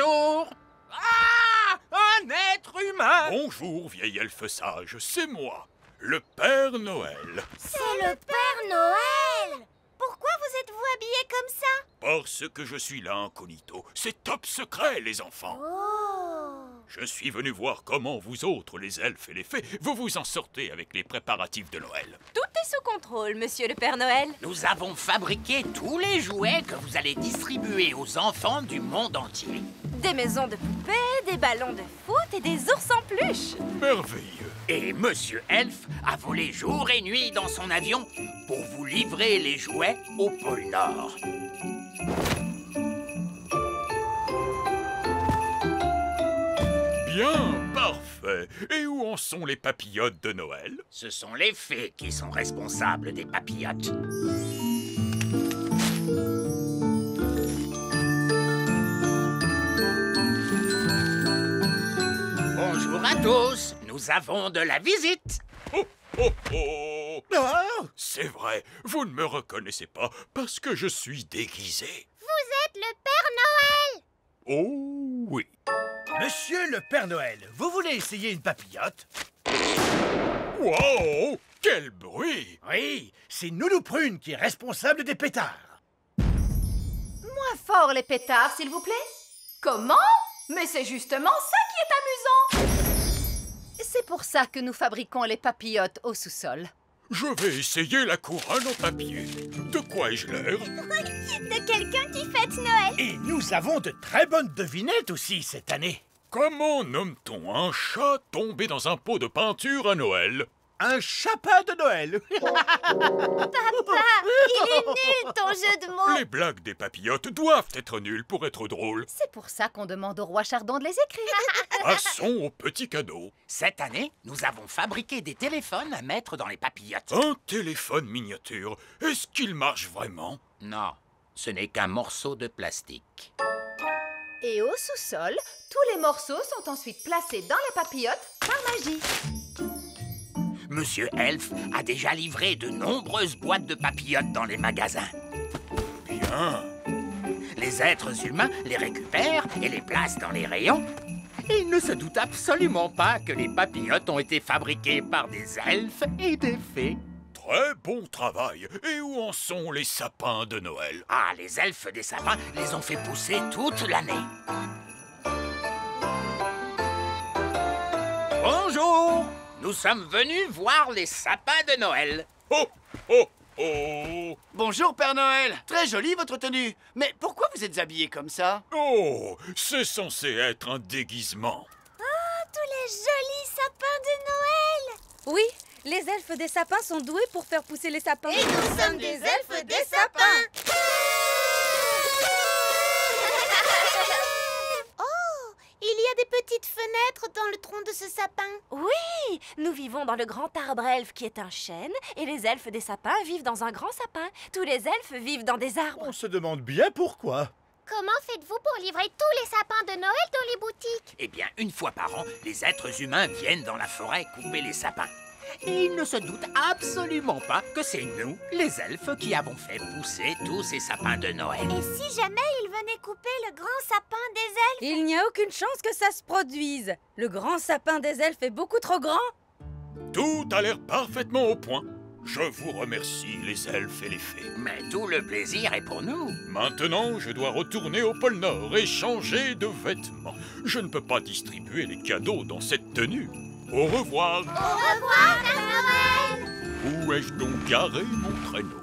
Bonjour. Ah! Un être humain! Bonjour, vieil elfe sage, c'est moi, le Père Noël. C'est le Père Noël! Pourquoi vous êtes-vous habillés comme ça? Parce que je suis là incognito. C'est top secret, les enfants. Oh! Je suis venu voir comment vous autres, les elfes et les fées, vous vous en sortez avec les préparatifs de Noël. Tout est sous contrôle, monsieur le Père Noël. Nous avons fabriqué tous les jouets que vous allez distribuer aux enfants du monde entier. Des maisons de poupées, des ballons de foot et des ours en peluche. Merveilleux. Et Monsieur Elfe a volé jour et nuit dans son avion pour vous livrer les jouets au pôle Nord. Bien, parfait. Et où en sont les papillotes de Noël? Ce sont les fées qui sont responsables des papillotes. Bonjour à tous, nous avons de la visite. Oh, oh, oh. Ah, c'est vrai, vous ne me reconnaissez pas parce que je suis déguisé. Vous êtes le Père Noël! Oh oui. Monsieur le Père Noël, vous voulez essayer une papillote? Wow, quel bruit! Oui, c'est Nounou Prune qui est responsable des pétards. Moins fort les pétards, s'il vous plaît. Comment? Mais c'est justement ça qui est amusant. C'est pour ça que nous fabriquons les papillotes au sous-sol. Je vais essayer la couronne en papier. De quoi ai-je l'air? De quelqu'un qui fête Noël! Et nous avons de très bonnes devinettes aussi cette année. Comment nomme-t-on un chat tombé dans un pot de peinture à Noël? Un chapin de Noël. Papa, il est nul ton jeu de mots! Les blagues des papillotes doivent être nulles pour être drôles. C'est pour ça qu'on demande au roi Chardon de les écrire. Passons au petit cadeau. Cette année, nous avons fabriqué des téléphones à mettre dans les papillotes. Un téléphone miniature. Est-ce qu'il marche vraiment? Non, ce n'est qu'un morceau de plastique. Et au sous-sol, tous les morceaux sont ensuite placés dans les papillotes par magie. Monsieur Elfe a déjà livré de nombreuses boîtes de papillotes dans les magasins. Bien. Les êtres humains les récupèrent et les placent dans les rayons. Ils ne se doutent absolument pas que les papillotes ont été fabriqués par des elfes et des fées. Très bon travail. Et où en sont les sapins de Noël? Ah, les elfes des sapins les ont fait pousser toute l'année. Bonjour! Nous sommes venus voir les sapins de Noël. Oh, oh, oh. Bonjour Père Noël, très jolie votre tenue. Mais pourquoi vous êtes habillé comme ça? Oh, c'est censé être un déguisement. Oh, tous les jolis sapins de Noël! Oui, les elfes des sapins sont doués pour faire pousser les sapins. Et nous sommes des elfes des sapins! Oh, il y a des petites fenêtres dans le tronc de ce sapin. Oui, nous vivons dans le grand arbre elfe qui est un chêne et les elfes des sapins vivent dans un grand sapin. Tous les elfes vivent dans des arbres. On se demande bien pourquoi. Comment faites-vous pour livrer tous les sapins de Noël dans les boutiques? Eh bien, une fois par an, les êtres humains viennent dans la forêt couper les sapins. Et ils ne se doutent absolument pas que c'est nous, les elfes, qui avons fait pousser tous ces sapins de Noël. Et si jamais ils venaient couper le grand sapin des elfes? Il n'y a aucune chance que ça se produise. Le grand sapin des elfes est beaucoup trop grand. Tout a l'air parfaitement au point. Je vous remercie, les elfes et les fées. Mais tout le plaisir est pour nous. Maintenant, je dois retourner au pôle Nord et changer de vêtements. Je ne peux pas distribuer les cadeaux dans cette tenue. Au revoir. Au revoir, Père Noël! Où ai-je donc garé mon traîneau?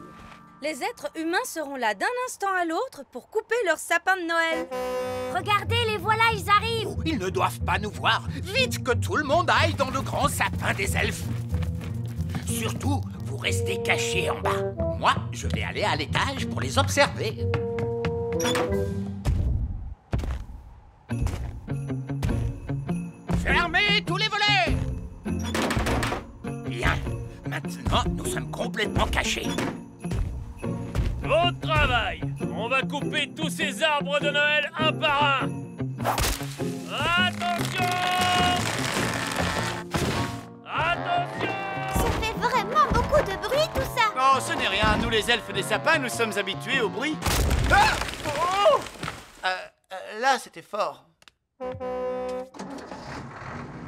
Les êtres humains seront là d'un instant à l'autre pour couper leur sapin de Noël. Regardez, les voilà, ils arrivent! Oh, ils ne doivent pas nous voir. Vite que tout le monde aille dans le grand sapin des elfes. Surtout, vous restez cachés en bas. Moi, je vais aller à l'étage pour les observer. Fermez tous les volets! Bien. Maintenant, nous sommes complètement cachés. Au travail! On va couper tous ces arbres de Noël un par un! Attention! Attention! Ça fait vraiment beaucoup de bruit, tout ça! Oh, ce n'est rien, nous les elfes des sapins, nous sommes habitués au bruit. Ah! Oh! Là, c'était fort.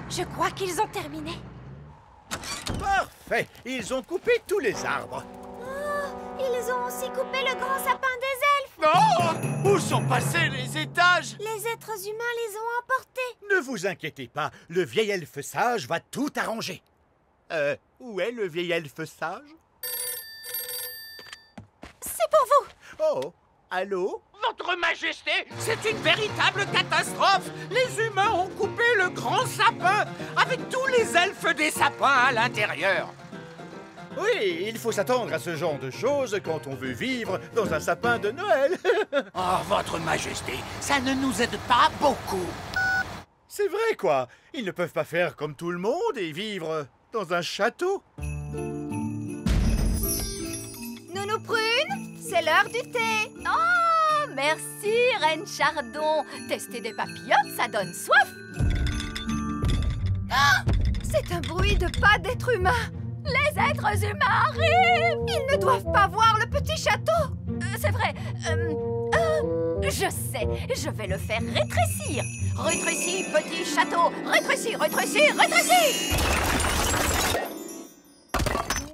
Je crois qu'ils ont terminé. Parfait. Ils ont coupé tous les arbres. Ils ont aussi coupé le grand sapin des elfes. Oh! Où sont passés les étages? Les êtres humains les ont emportés. Ne vous inquiétez pas, le vieil elfe sage va tout arranger. Où est le vieil elfe sage? C'est pour vous. Oh, allô? Votre Majesté, c'est une véritable catastrophe. Les humains ont coupé le grand sapin avec tous les elfes des sapins à l'intérieur. Oui, il faut s'attendre à ce genre de choses quand on veut vivre dans un sapin de Noël. Oh, Votre Majesté, ça ne nous aide pas beaucoup. C'est vrai, quoi. Ils ne peuvent pas faire comme tout le monde et vivre dans un château. Nounou Prune, c'est l'heure du thé. Oh, merci, Reine Chardon. Tester des papillotes, ça donne soif. Ah, c'est un bruit de pas d'être humain. Les êtres humains arrivent. Ils ne doivent pas voir le petit château. C'est vrai. Je sais, je vais le faire rétrécir. Rétrécis, petit château. Rétrécis, rétrécis, rétrécis.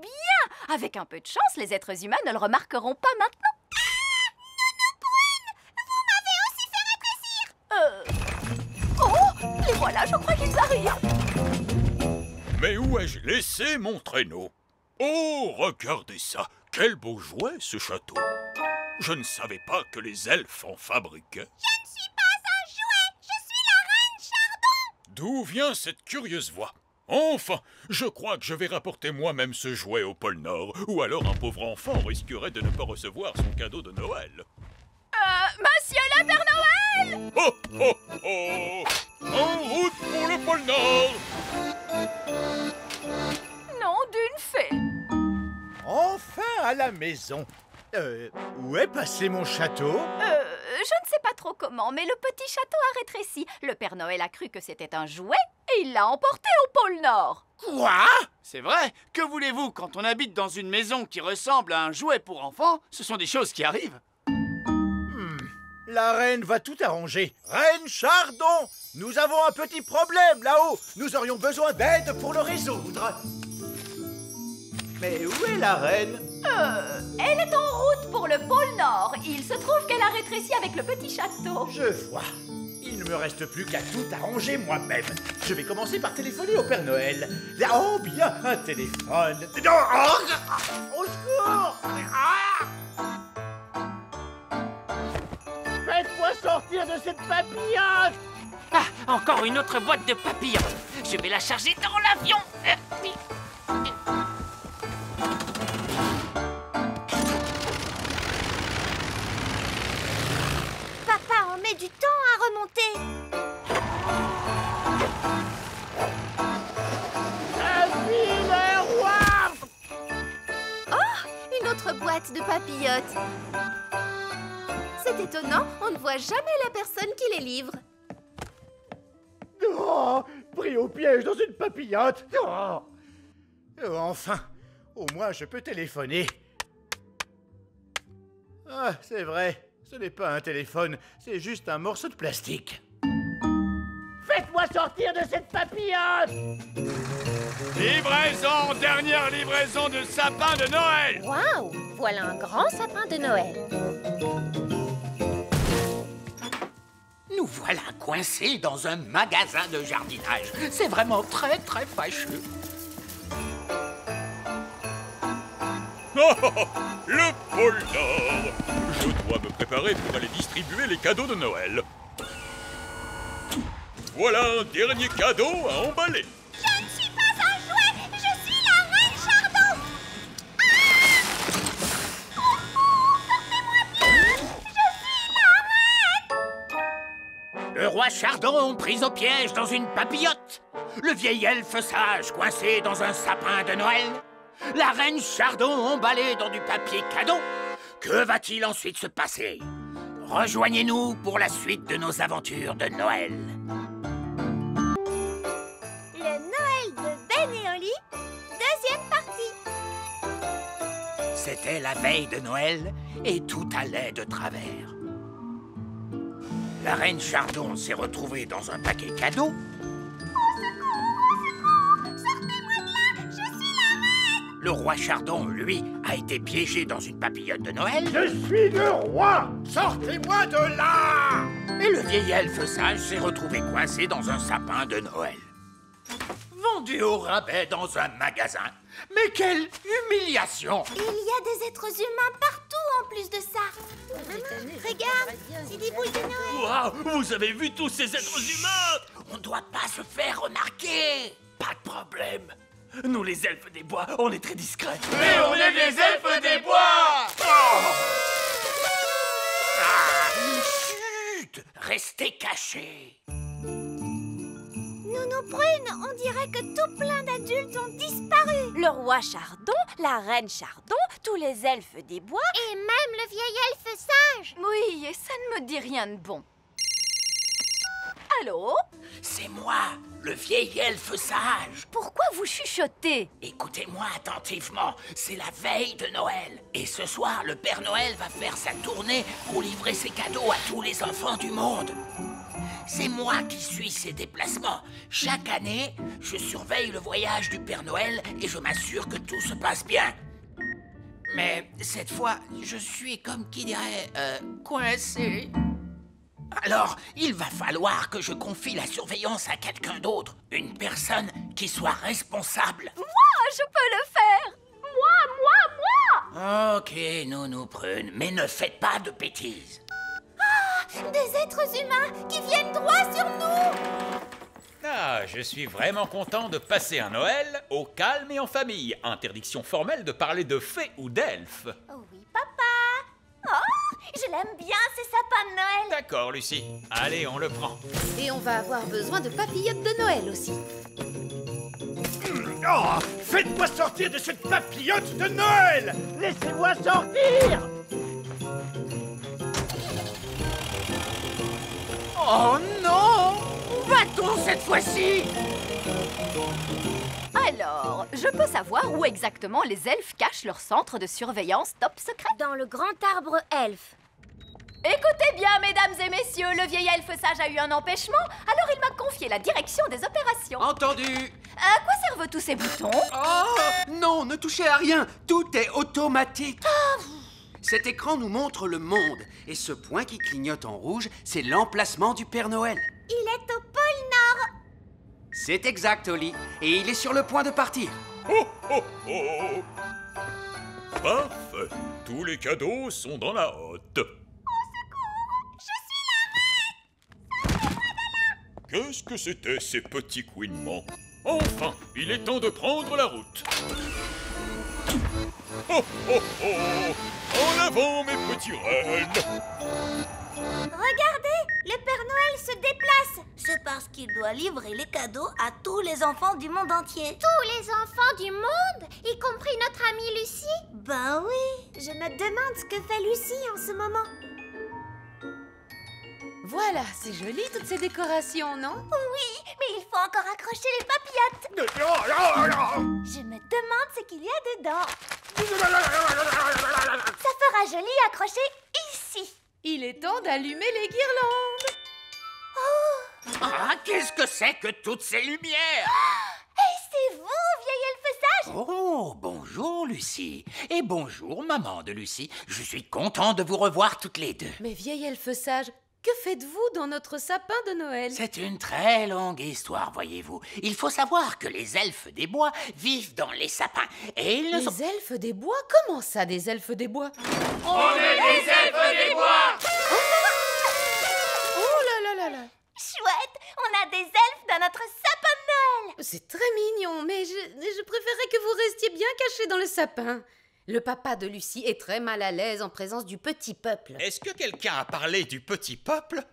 Bien. Avec un peu de chance, les êtres humains ne le remarqueront pas maintenant. Oh, les voilà, je crois qu'ils arrivent. Mais où ai-je laissé mon traîneau? Oh, regardez ça! Quel beau jouet, ce château! Je ne savais pas que les elfes en fabriquaient. D'où vient cette curieuse voix? Enfin, je crois que je vais rapporter moi-même ce jouet au pôle Nord, ou alors un pauvre enfant risquerait de ne pas recevoir son cadeau de Noël. Monsieur le Père Noël! Oh, oh, oh! En route pour le pôle Nord! Nom d'une fée. Enfin à la maison. Où est passé mon château? Je ne sais pas trop comment, mais le petit château a rétréci. Le Père Noël a cru que c'était un jouet et il l'a emporté au pôle Nord. Quoi? C'est vrai. Que voulez-vous, quand on habite dans une maison qui ressemble à un jouet pour enfants, ce sont des choses qui arrivent. La reine va tout arranger. Reine Chardon, nous avons un petit problème là-haut. Nous aurions besoin d'aide pour le résoudre. Mais où est la reine? Elle est en route pour le pôle Nord. Il se trouve qu'elle a rétréci avec le petit château. Je vois. Il ne me reste plus qu'à tout arranger moi-même. Je vais commencer par téléphoner au Père Noël. Oh, bien, un téléphone. Non, au secours! Faites-moi sortir de cette papillote! Ah, encore une autre boîte de papillons. Je vais la charger dans l'avion. Papa en met du temps à remonter. Oh, une autre boîte de papillotes. C'est étonnant, on ne voit jamais la personne qui les livre. Oh, pris au piège dans une papillote. Oh. Enfin, au moins je peux téléphoner. Ah, c'est vrai, ce n'est pas un téléphone, c'est juste un morceau de plastique. Faites-moi sortir de cette papillote! Livraison, dernière livraison de sapin de Noël! Waouh! Voilà un grand sapin de Noël. Nous voilà coincés dans un magasin de jardinage. C'est vraiment très, très fâcheux. Oh, oh, oh, le pôle Nord! Je dois me préparer pour aller distribuer les cadeaux de Noël. Voilà un dernier cadeau à emballer. Je ne suis pas un jouet, je suis la reine Chardon. Sortez-moi bien, je suis la reine. Le roi Chardon pris au piège dans une papillote. Le vieil elfe sage coincé dans un sapin de Noël. La reine Chardon emballée dans du papier cadeau. Que va-t-il ensuite se passer? Rejoignez-nous pour la suite de nos aventures de Noël. Le Noël de Ben et Oli, deuxième partie. C'était la veille de Noël et tout allait de travers. La reine Chardon s'est retrouvée dans un paquet cadeau. Le roi Chardon, lui, a été piégé dans une papillote de Noël. Je suis le roi! Sortez-moi de là! Et le vieil elfe sage s'est retrouvé coincé dans un sapin de Noël. Vendu au rabais dans un magasin. Mais quelle humiliation! Il y a des êtres humains partout en plus de ça. Regarde, c'est des boules de Noël. Waouh, vous avez vu tous ces êtres humains? On ne doit pas se faire remarquer. Pas de problème. Nous, les elfes des bois, on est très discrets. Mais on est les elfes des bois! Chut! Restez cachés. Nounou Prune, on dirait que tout plein d'adultes ont disparu. Le roi Chardon, la reine Chardon, tous les elfes des bois. Et même le vieil elfe sage. Oui, et ça ne me dit rien de bon. Allô? C'est moi, le vieil elfe sage. Pourquoi vous chuchotez? Écoutez-moi attentivement, c'est la veille de Noël. Et ce soir, le Père Noël va faire sa tournée pour livrer ses cadeaux à tous les enfants du monde. C'est moi qui suis ses déplacements. Chaque année, je surveille le voyage du Père Noël et je m'assure que tout se passe bien. Mais cette fois, je suis comme qui dirait, coincé. Alors, il va falloir que je confie la surveillance à quelqu'un d'autre. Une personne qui soit responsable. Moi, je peux le faire! Moi! Ok, Nounou Prune, mais ne faites pas de bêtises. Des êtres humains qui viennent droit sur nous. Ah, je suis vraiment content de passer un Noël au calme et en famille. Interdiction formelle de parler de fées ou d'elfes. Oh oui, papa. Oh, je l'aime bien, ces sapins de Noël. D'accord, Lucie. Allez, on le prend. Et on va avoir besoin de papillotes de Noël aussi. Oh, faites-moi sortir de cette papillote de Noël! Laissez-moi sortir! Oh non! Où va-t-on cette fois-ci? Alors, je peux savoir où exactement les elfes cachent leur centre de surveillance top secret? Dans le grand arbre elfe. Écoutez bien, mesdames et messieurs, le vieil elfe sage a eu un empêchement, alors il m'a confié la direction des opérations. Entendu. À quoi servent tous ces boutons? Oh non, ne touchez à rien. Tout est automatique. Cet écran nous montre le monde. Et ce point qui clignote en rouge, c'est l'emplacement du Père Noël. Il est au pôle Nord. C'est exact, Oli. Et il est sur le point de partir. Oh, oh, oh. Parfait. Tous les cadeaux sont dans la hotte. Qu'est-ce que c'était ces petits couinements? Enfin, il est temps de prendre la route. Oh, oh, oh! En avant, mes petits rennes! Regardez, le Père Noël se déplace. C'est parce qu'il doit livrer les cadeaux à tous les enfants du monde entier. Tous les enfants du monde? Y compris notre amie Lucie? Ben oui, je me demande ce que fait Lucie en ce moment. Voilà, c'est joli toutes ces décorations, non? Oui, mais il faut encore accrocher les papillotes. Je me demande ce qu'il y a dedans. Ça fera joli accroché ici. Il est temps d'allumer les guirlandes. Ah, qu'est-ce que c'est que toutes ces lumières? Et c'est vous, vieil elfe sage? Oh, bonjour Lucie. Et bonjour maman de Lucie. Je suis content de vous revoir toutes les deux. Mais vieil elfe sage, que faites-vous dans notre sapin de Noël? C'est une très longue histoire, voyez-vous. Il faut savoir que les elfes des bois vivent dans les sapins. Et ils ne sont... Les elfes des bois? Comment ça, des elfes des bois? On est les elfes des bois! Oh là là là là! Chouette, on a des elfes dans notre sapin de Noël. C'est très mignon, mais je préférerais que vous restiez bien cachés dans le sapin. Le papa de Lucie est très mal à l'aise en présence du petit peuple. Est-ce que quelqu'un a parlé du petit peuple?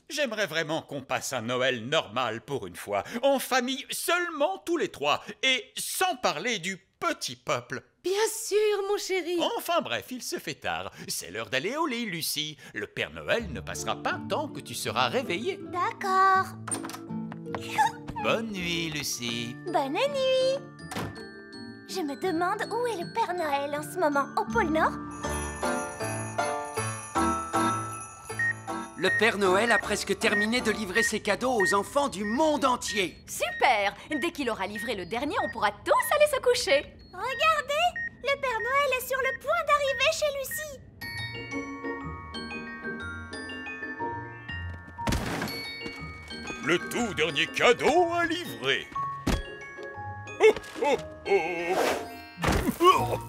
J'aimerais vraiment qu'on passe un Noël normal pour une fois, en famille, seulement tous les trois, et sans parler du petit peuple. Bien sûr, mon chéri. Enfin bref, il se fait tard. C'est l'heure d'aller au lit, Lucie. Le Père Noël ne passera pas tant que tu seras réveillée. D'accord. Bonne nuit, Lucie. Bonne nuit. Je me demande où est le Père Noël en ce moment, au pôle Nord? Le Père Noël a presque terminé de livrer ses cadeaux aux enfants du monde entier. Super! Dès qu'il aura livré le dernier, on pourra tous aller se coucher. Regardez, le Père Noël est sur le point d'arriver chez Lucie. Le tout dernier cadeau à livrer. Oh, oh, oh. Oh.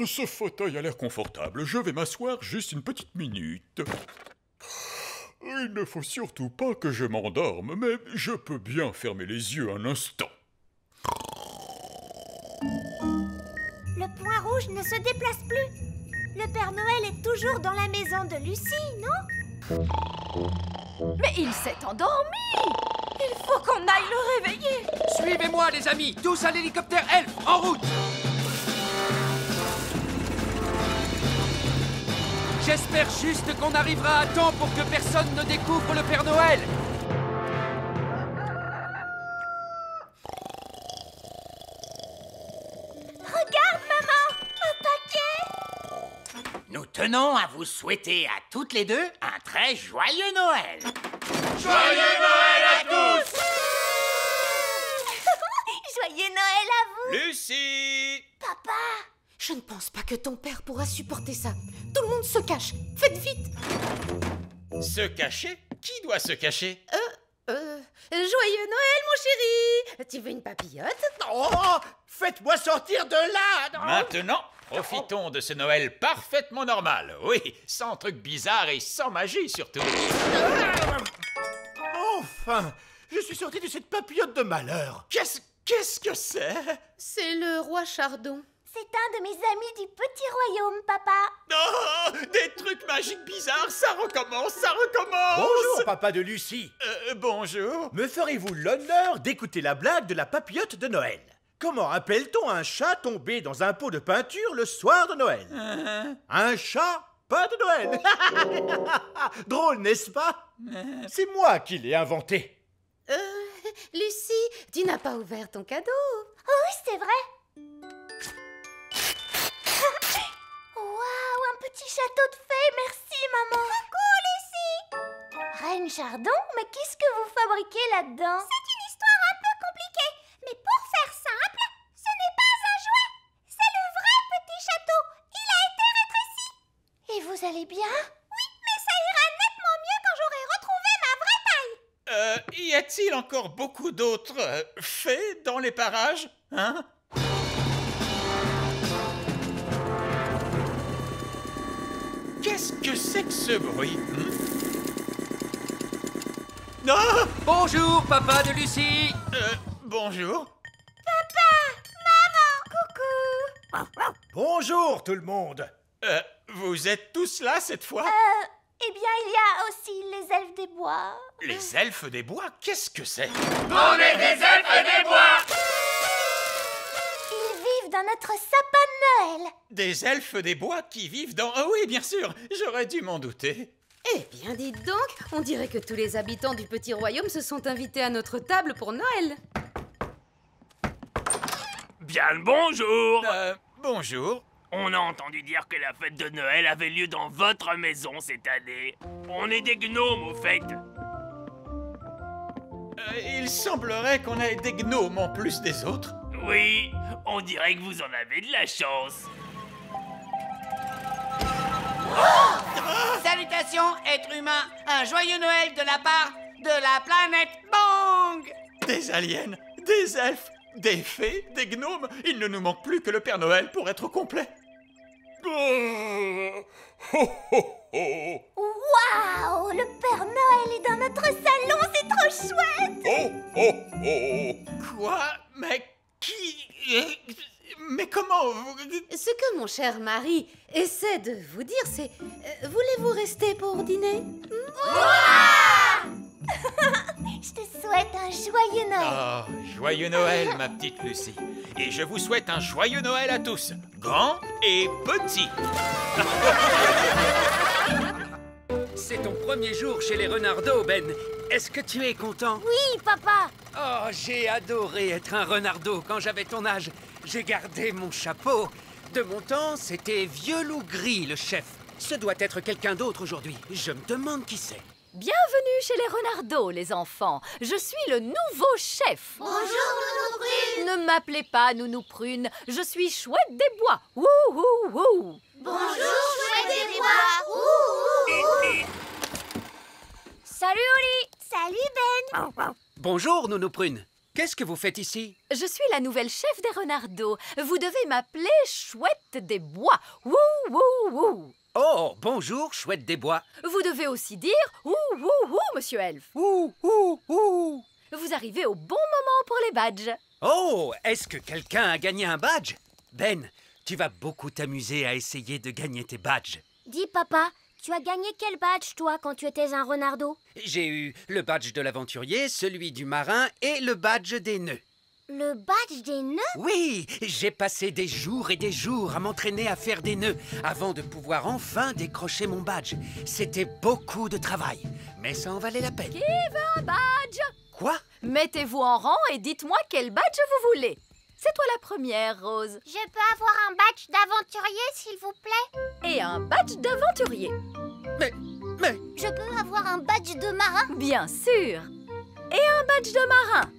Ce fauteuil a l'air confortable. Je vais m'asseoir juste une petite minute. Il ne faut surtout pas que je m'endorme, mais je peux bien fermer les yeux un instant. Le point rouge ne se déplace plus. Le Père Noël est toujours dans la maison de Lucie, non? Mais il s'est endormi! Il faut qu'on aille le réveiller. Suivez-moi, les amis. Tous à l'hélicoptère Elf, en route. J'espère juste qu'on arrivera à temps pour que personne ne découvre le Père Noël. Regarde, maman! Un paquet! Nous tenons à vous souhaiter à toutes les deux un très joyeux Noël. Joyeux Noël à tous! Joyeux Noël à vous! Lucie! Papa! Je ne pense pas que ton père pourra supporter ça. Tout le monde se cache. Faites vite. Se cacher? Qui doit se cacher? Joyeux Noël, mon chéri. Tu veux une papillote? Oh, faites-moi sortir de là! Maintenant, profitons de ce Noël parfaitement normal. Oui, sans trucs bizarres et sans magie surtout. Enfin, je suis sorti de cette papillote de malheur. Qu'est-ce que c'est? C'est le roi Chardon. C'est un de mes amis du petit royaume, papa. Oh, des trucs magiques bizarres, ça recommence, ça recommence! Bonjour, papa de Lucie. Bonjour. Me ferez-vous l'honneur d'écouter la blague de la papillote de Noël? Comment appelle-t-on un chat tombé dans un pot de peinture le soir de Noël? Un chat, pas de Noël. Drôle, n'est-ce pas? C'est moi qui l'ai inventé. Lucie, tu n'as pas ouvert ton cadeau. Oh oui, c'est vrai. Waouh, un petit château de fées, merci maman. Coucou Lucie. Reine Chardon, mais qu'est-ce que vous fabriquez là-dedans? C'est une histoire un peu compliquée, mais pour faire simple, ce n'est pas un jouet, c'est le vrai petit château. Il a été rétréci. Et vous allez bien? Oui, mais ça ira nettement mieux quand j'aurai retrouvé ma vraie taille. Y a-t-il encore beaucoup d'autres fées dans les parages? Hein? Qu'est-ce que c'est que ce bruit? Ah! Bonjour, papa de Lucie. Bonjour. Coucou. Bonjour tout le monde. Vous êtes tous là cette fois? Eh bien, il y a aussi les elfes des bois. Les elfes des bois? Qu'est-ce que c'est? On est des elfes des bois! Ils vivent dans notre sapin de Noël. Des elfes des bois qui vivent dans... Ah oui, bien sûr, j'aurais dû m'en douter. Eh bien, dites donc, on dirait que tous les habitants du petit royaume se sont invités à notre table pour Noël. Bien le bonjour! Bonjour. On a entendu dire que la fête de Noël avait lieu dans votre maison cette année. On est des gnomes, au fait. Il semblerait qu'on ait des gnomes en plus des autres. Oui, on dirait que vous en avez de la chance. Salutations, êtres humains. Un joyeux Noël de la part de la planète Bang! Des aliens, des elfes, des fées, des gnomes. Il ne nous manque plus que le Père Noël pour être complet. Oh, oh, oh. Waouh, le Père Noël est dans notre salon, c'est trop chouette. Oh, oh, oh. Quoi? Mais qui... Mais comment vous... Ce que mon cher mari essaie de vous dire, c'est... voulez-vous rester pour dîner? Je te souhaite un joyeux Noël. Oh, joyeux Noël, ma petite Lucie. Et je vous souhaite un joyeux Noël à tous, grands et petits. C'est ton premier jour chez les Renardeaux, Ben. Est-ce que tu es content? Oui, papa. Oh, j'ai adoré être un renardeau quand j'avais ton âge. J'ai gardé mon chapeau, De mon temps, c'était Vieux Loup Gris, le chef. Ce doit être quelqu'un d'autre aujourd'hui. Je me demande qui c'est. Bienvenue chez les Renardeaux, les enfants. Je suis le nouveau chef. Bonjour, Nounou Prune. Ne m'appelez pas Nounou Prune, je suis Chouette des Bois. Ouh, ouh, ouh. Bonjour, Chouette des Bois. Ouh, ouh. Salut Oli! Salut, Ben. Bonjour, Nounou Prune. Qu'est-ce que vous faites ici? Je suis la nouvelle chef des Renardeaux. Vous devez m'appeler Chouette des Bois. Ouh, ouh, ouh. Oh, bonjour, Chouette des Bois. Vous devez aussi dire ouh, ouh, ouh, monsieur Elf. Ouh, ouh, ouh. Vous arrivez au bon moment pour les badges. Oh, est-ce que quelqu'un a gagné un badge? Ben, tu vas beaucoup t'amuser à essayer de gagner tes badges. Dis, papa, tu as gagné quel badge, toi, quand tu étais un renardeau? J'ai eu le badge de l'aventurier, celui du marin et le badge des nœuds. Le badge des nœuds? Oui, j'ai passé des jours et des jours à m'entraîner à faire des nœuds avant de pouvoir enfin décrocher mon badge. C'était beaucoup de travail, mais ça en valait la peine. Qui veut un badge? Quoi? Mettez-vous en rang et dites-moi quel badge vous voulez. C'est toi la première, Rose. Je peux avoir un badge d'aventurier, s'il vous plaît? Et un badge d'aventurier. Mais... Je peux avoir un badge de marin? Bien sûr. Et un badge de marin.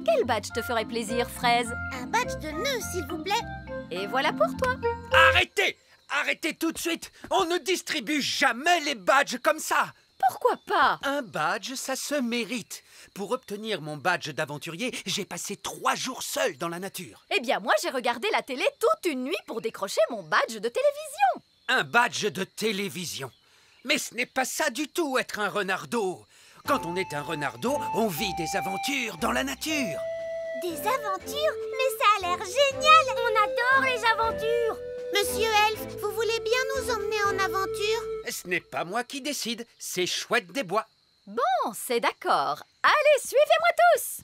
Quel badge te ferait plaisir, Fraise? Un badge de nœud, s'il vous plaît. Et voilà pour toi. Arrêtez! Arrêtez tout de suite! On ne distribue jamais les badges comme ça! Pourquoi pas? Un badge, ça se mérite. Pour obtenir mon badge d'aventurier, j'ai passé 3 jours seul dans la nature. Eh bien, moi, j'ai regardé la télé toute une nuit pour décrocher mon badge de télévision. Un badge de télévision. Mais ce n'est pas ça du tout, être un renardeau. Quand on est un renardeau, on vit des aventures dans la nature. Des aventures? Mais ça a l'air génial! On adore les aventures! Monsieur Elf, vous voulez bien nous emmener en aventure? Ce n'est pas moi qui décide, c'est Chouette des Bois. Bon, c'est d'accord. Allez, suivez-moi tous!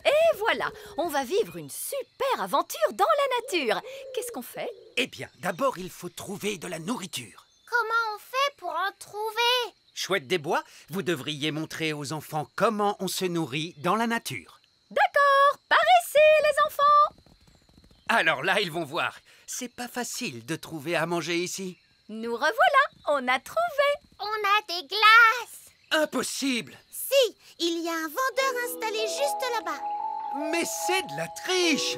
Et voilà, on va vivre une super aventure dans la nature. Qu'est-ce qu'on fait? Eh bien, d'abord, il faut trouver de la nourriture. Comment on fait pour en trouver? Chouette des Bois, vous devriez montrer aux enfants comment on se nourrit dans la nature. D'accord, par ici, les enfants! Alors là, ils vont voir. C'est pas facile de trouver à manger ici. Nous revoilà, on a trouvé! On a des glaces! Impossible! Si, il y a un vendeur installé juste là-bas. Mais c'est de la triche!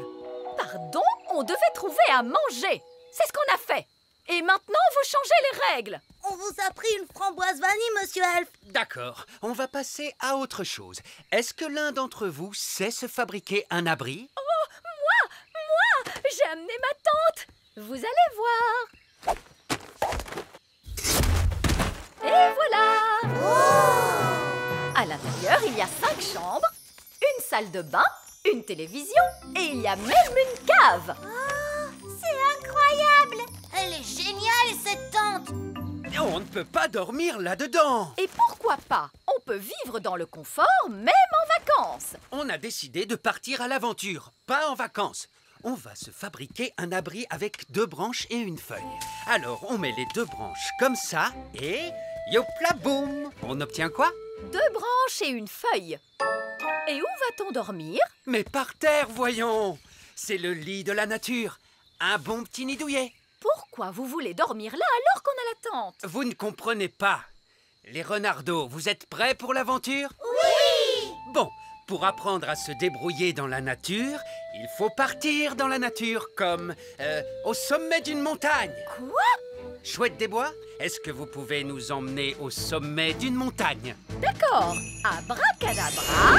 Pardon, on devait trouver à manger. C'est ce qu'on a fait. Et maintenant, vous changez les règles. On vous a pris une framboise vanille, monsieur Elf. D'accord, on va passer à autre chose. Est-ce que l'un d'entre vous sait se fabriquer un abri? Oh, moi, j'ai amené ma tante. Vous allez voir. Et voilà. À l'intérieur, il y a 5 chambres, une salle de bain, une télévision et il y a même une cave. C'est incroyable! Elle est géniale, cette tente! On ne peut pas dormir là-dedans. Et pourquoi pas? On peut vivre dans le confort, même en vacances. On a décidé de partir à l'aventure, pas en vacances. On va se fabriquer un abri avec 2 branches et une feuille. Alors, on met les 2 branches comme ça et... Yopla boum! On obtient quoi? 2 branches et une feuille. Et où va-t-on dormir? Mais par terre, voyons! C'est le lit de la nature. Un bon petit nid douillet. Pourquoi vous voulez dormir là alors qu'on a la tente? Vous ne comprenez pas. Les renardeaux, vous êtes prêts pour l'aventure? Oui! Bon, pour apprendre à se débrouiller dans la nature, il faut partir dans la nature, comme au sommet d'une montagne. Quoi? Chouette des Bois, est-ce que vous pouvez nous emmener au sommet d'une montagne? D'accord. Abracadabra.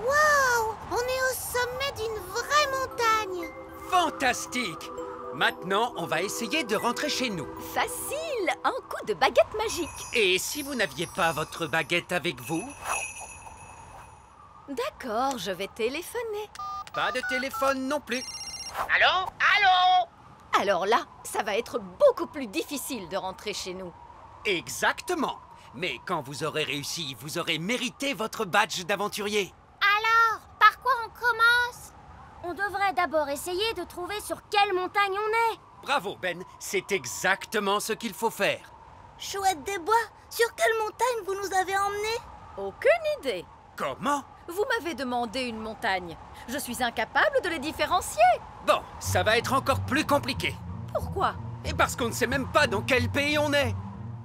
Waouh! On est au sommet d'une vraie montagne! Fantastique! Maintenant, on va essayer de rentrer chez nous. Facile, un coup de baguette magique. Et si vous n'aviez pas votre baguette avec vous? D'accord, je vais téléphoner. Pas de téléphone non plus. Allô? Allô? Alors là, ça va être beaucoup plus difficile de rentrer chez nous. Exactement. Mais quand vous aurez réussi, vous aurez mérité votre badge d'aventurier. Alors, par quoi on commence? On devrait d'abord essayer de trouver sur quelle montagne on est. Bravo, Ben. C'est exactement ce qu'il faut faire. Chouette des Bois, sur quelle montagne vous nous avez emmenés? Aucune idée. Comment? Vous m'avez demandé une montagne. Je suis incapable de les différencier. Bon, ça va être encore plus compliqué. Pourquoi? Et parce qu'on ne sait même pas dans quel pays on est.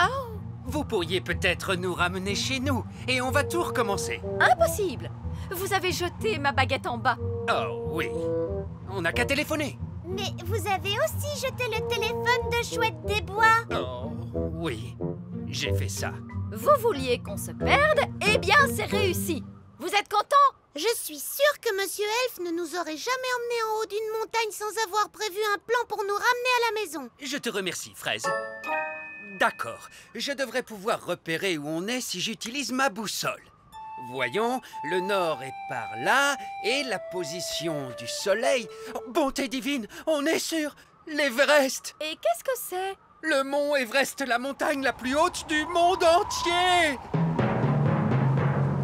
Oh! Vous pourriez peut-être nous ramener chez nous et on va tout recommencer. Impossible! Vous avez jeté ma baguette en bas. Oh oui. On n'a qu'à téléphoner. Mais vous avez aussi jeté le téléphone de Chouette des Bois. Oh oui, j'ai fait ça. Vous vouliez qu'on se perde? Eh bien, c'est réussi. Vous êtes content? Je suis sûre que Monsieur Elf ne nous aurait jamais emmenés en haut d'une montagne sans avoir prévu un plan pour nous ramener à la maison. Je te remercie, Fraise. D'accord, je devrais pouvoir repérer où on est si j'utilise ma boussole. Voyons, le nord est par là, et la position du soleil... Oh, bonté divine, on est sur l'Everest! Et qu'est-ce que c'est? Le mont Everest, la montagne la plus haute du monde entier!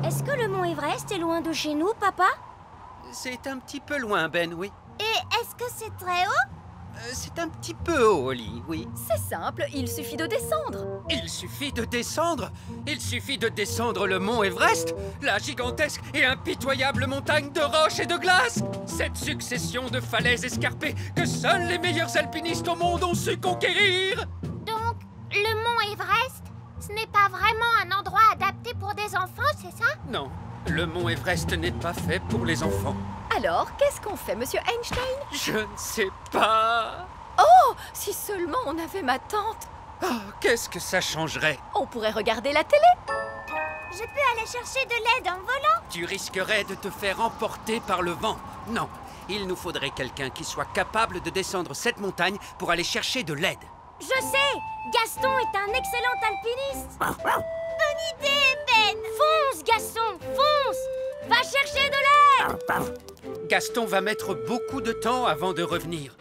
Est-ce que le mont Everest est loin de chez nous, papa? C'est un petit peu loin, Ben, oui. Et est-ce que c'est très haut? C'est un petit peu haut, Oli, oui. C'est simple, il suffit de descendre. Il suffit de descendre? Il suffit de descendre le mont Everest, la gigantesque et impitoyable montagne de roches et de glace. Cette succession de falaises escarpées que seuls les meilleurs alpinistes au monde ont su conquérir. Donc, le mont Everest, ce n'est pas vraiment un endroit adapté pour des enfants, c'est ça? Non, le mont Everest n'est pas fait pour les enfants. Alors, qu'est-ce qu'on fait, Monsieur Einstein? Je ne sais pas. Oh, si seulement on avait ma tante. Oh, qu'est-ce que ça changerait? On pourrait regarder la télé. Je peux aller chercher de l'aide en volant? Tu risquerais de te faire emporter par le vent. Non, il nous faudrait quelqu'un qui soit capable de descendre cette montagne pour aller chercher de l'aide. Je sais! Gaston est un excellent alpiniste! Bonne idée, Ben! Fonce, Gaston, fonce! Va chercher de l'aide! Gaston va mettre beaucoup de temps avant de revenir.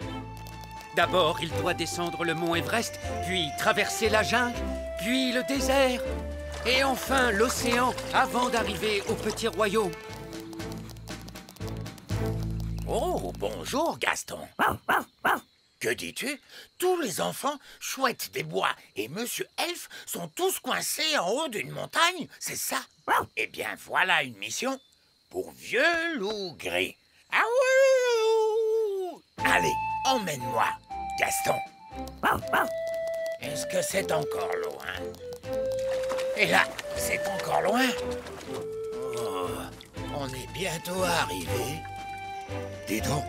D'abord, il doit descendre le mont Everest, puis traverser la jungle, puis le désert, et enfin l'océan avant d'arriver au petit royaume. Oh, bonjour, Gaston. Que dis-tu? Tous les enfants, Chouette des Bois et Monsieur Elf sont tous coincés en haut d'une montagne, c'est ça? Eh bien, voilà une mission pour Vieux Loup Gris. Ah oui! Allez, emmène-moi, Gaston. Est-ce que c'est encore loin? Et là, c'est encore loin? Oh, on est bientôt arrivé. Dis donc,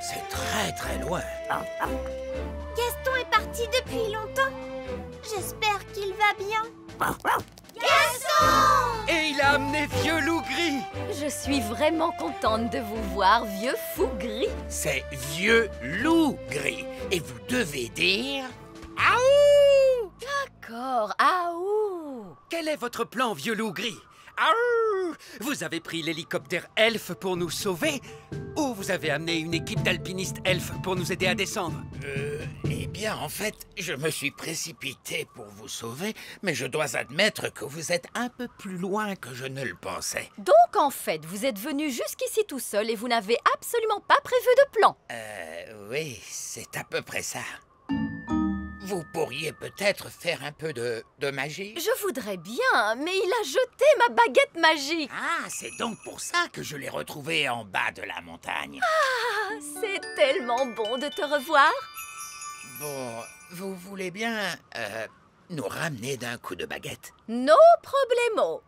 c'est très très loin. Gaston est parti depuis longtemps. J'espère qu'il va bien. Gaston! Et il a amené Vieux Loup Gris. Je suis vraiment contente de vous voir, vieux fou gris. C'est Vieux Loup Gris. Et vous devez dire... Aouh! D'accord, aouh! Quel est votre plan, Vieux Loup Gris? Aouh! Vous avez pris l'hélicoptère Elf pour nous sauver? Ou vous avez amené une équipe d'alpinistes Elf pour nous aider à descendre? Eh bien, en fait, je me suis précipité pour vous sauver, mais je dois admettre que vous êtes un peu plus loin que je ne le pensais. Donc, en fait, vous êtes venu jusqu'ici tout seul et vous n'avez absolument pas prévu de plan. Oui, c'est à peu près ça. Vous pourriez peut-être faire un peu de magie? Je voudrais bien, mais il a jeté ma baguette magique. Ah, c'est donc pour ça que je l'ai retrouvé en bas de la montagne. Ah, c'est tellement bon de te revoir. Bon, vous voulez bien nous ramener d'un coup de baguette? No problemo.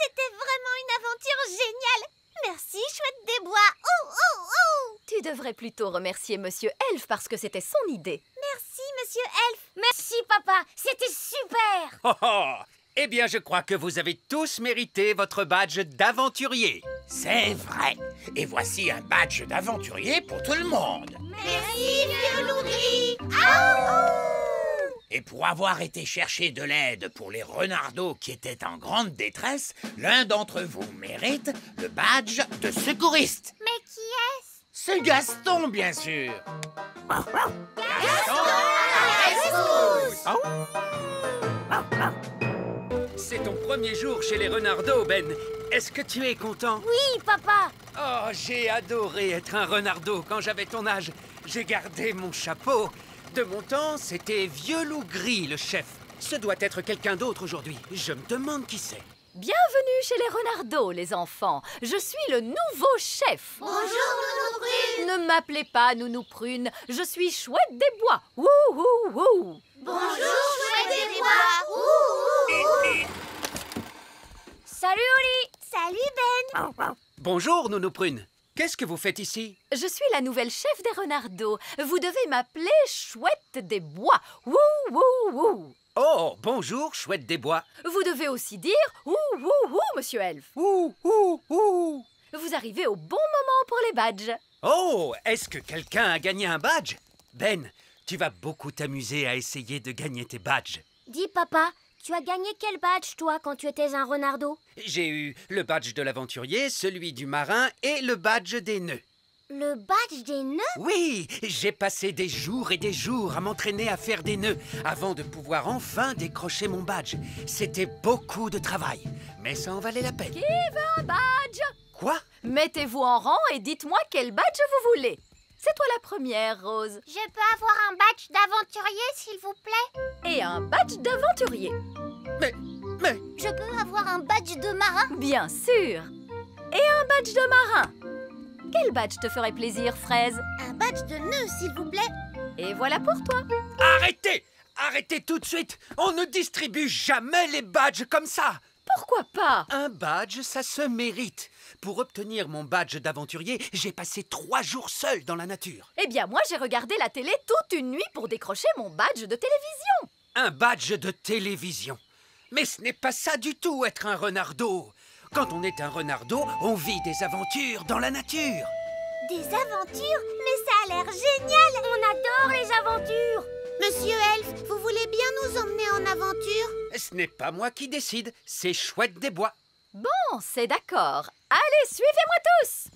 C'était vraiment une aventure géniale. Merci, Chouette des Bois. Oh, oh, oh! Tu devrais plutôt remercier Monsieur Elf parce que c'était son idée. Merci, Monsieur Elf. Merci, papa. C'était super. Oh oh! Eh bien, je crois que vous avez tous mérité votre badge d'aventurier. C'est vrai. Et voici un badge d'aventurier pour tout le monde. Merci, Vieux Loup Gris. Et pour avoir été chercher de l'aide pour les renardeaux qui étaient en grande détresse, l'un d'entre vous mérite le badge de secouriste. Mais qui est-ce? C'est Gaston, bien sûr. Gaston à la rescousse! C'est ton premier jour chez les renardeaux, Ben. Est-ce que tu es content? Oui, papa. Oh, j'ai adoré être un renardeau quand j'avais ton âge. J'ai gardé mon chapeau. De mon temps, c'était Vieux Loup Gris, le chef. Ce doit être quelqu'un d'autre aujourd'hui. Je me demande qui c'est. Bienvenue chez les Renardeaux, les enfants. Je suis le nouveau chef. Bonjour, Nounou Prune. Ne m'appelez pas Nounou Prune. Je suis Chouette des Bois. Ouh, ouh, ouh. Bonjour, Chouette des Bois. Ouh, ouh, ouh. Salut, Oli. Salut, Ben. Bonjour, Nounou Prune. Qu'est-ce que vous faites ici? Je suis la nouvelle chef des Renardeaux. Vous devez m'appeler Chouette des Bois. Ouh, ouh, ouh. Oh, bonjour, Chouette des Bois. Vous devez aussi dire ouh, ouh, ouh, monsieur Elfe. Ouh, ouh, ouh. Vous arrivez au bon moment pour les badges. Oh, est-ce que quelqu'un a gagné un badge? Ben, tu vas beaucoup t'amuser à essayer de gagner tes badges. Dis, papa, tu as gagné quel badge, toi, quand tu étais un renardeau? J'ai eu le badge de l'aventurier, celui du marin et le badge des nœuds. Le badge des nœuds? Oui, j'ai passé des jours et des jours à m'entraîner à faire des nœuds avant de pouvoir enfin décrocher mon badge. C'était beaucoup de travail, mais ça en valait la peine. Qui veut un badge? Quoi? Mettez-vous en rang et dites-moi quel badge vous voulez. C'est toi la première, Rose. Je peux avoir un badge d'aventurier, s'il vous plaît? Et un badge d'aventurier. Mais... Je peux avoir un badge de marin? Bien sûr. Et un badge de marin. Quel badge te ferait plaisir, Fraise? Un badge de nœud, s'il vous plaît. Et voilà pour toi. Arrêtez! Arrêtez tout de suite! On ne distribue jamais les badges comme ça! Pourquoi pas? Un badge, ça se mérite. Pour obtenir mon badge d'aventurier, j'ai passé 3 jours seul dans la nature. Eh bien, moi, j'ai regardé la télé toute une nuit pour décrocher mon badge de télévision. Un badge de télévision. Mais ce n'est pas ça du tout, être un renardeau. Quand on est un renardeau, on vit des aventures dans la nature. Des aventures? Mais ça a l'air génial! On adore les aventures! Monsieur Elfe, vous voulez bien nous emmener en aventure? Ce n'est pas moi qui décide, c'est Chouette des Bois. Bon, c'est d'accord. Allez, suivez-moi tous!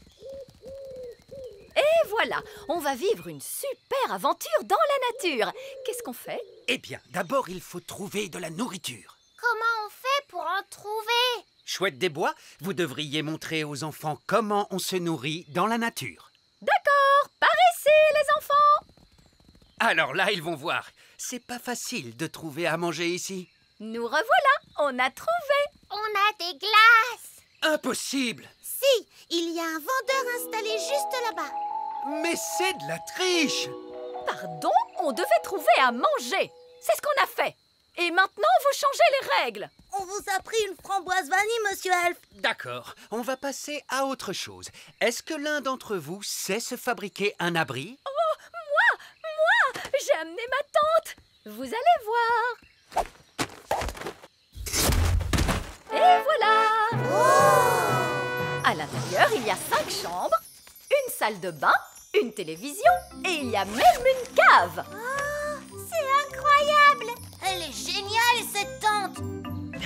Et voilà, on va vivre une super aventure dans la nature. Qu'est-ce qu'on fait? Eh bien, d'abord, il faut trouver de la nourriture. Comment on fait pour en trouver? Chouette des Bois, vous devriez montrer aux enfants comment on se nourrit dans la nature. D'accord, par ici, les enfants! Alors là, ils vont voir. C'est pas facile de trouver à manger ici. Nous revoilà, on a trouvé! On a des glaces! Impossible! Si, il y a un vendeur installé juste là-bas. Mais c'est de la triche! Pardon, on devait trouver à manger. C'est ce qu'on a fait. Et maintenant, vous changez les règles. On vous a pris une framboise vanille, monsieur Elfe. D'accord, on va passer à autre chose. Est-ce que l'un d'entre vous sait se fabriquer un abri? Oh, moi, j'ai amené ma tante. Vous allez voir. Et voilà. Oh! À l'intérieur, il y a 5 chambres, une salle de bain, une télévision et il y a même une cave. Oh, c'est incroyable! Elle est géniale, cette tente!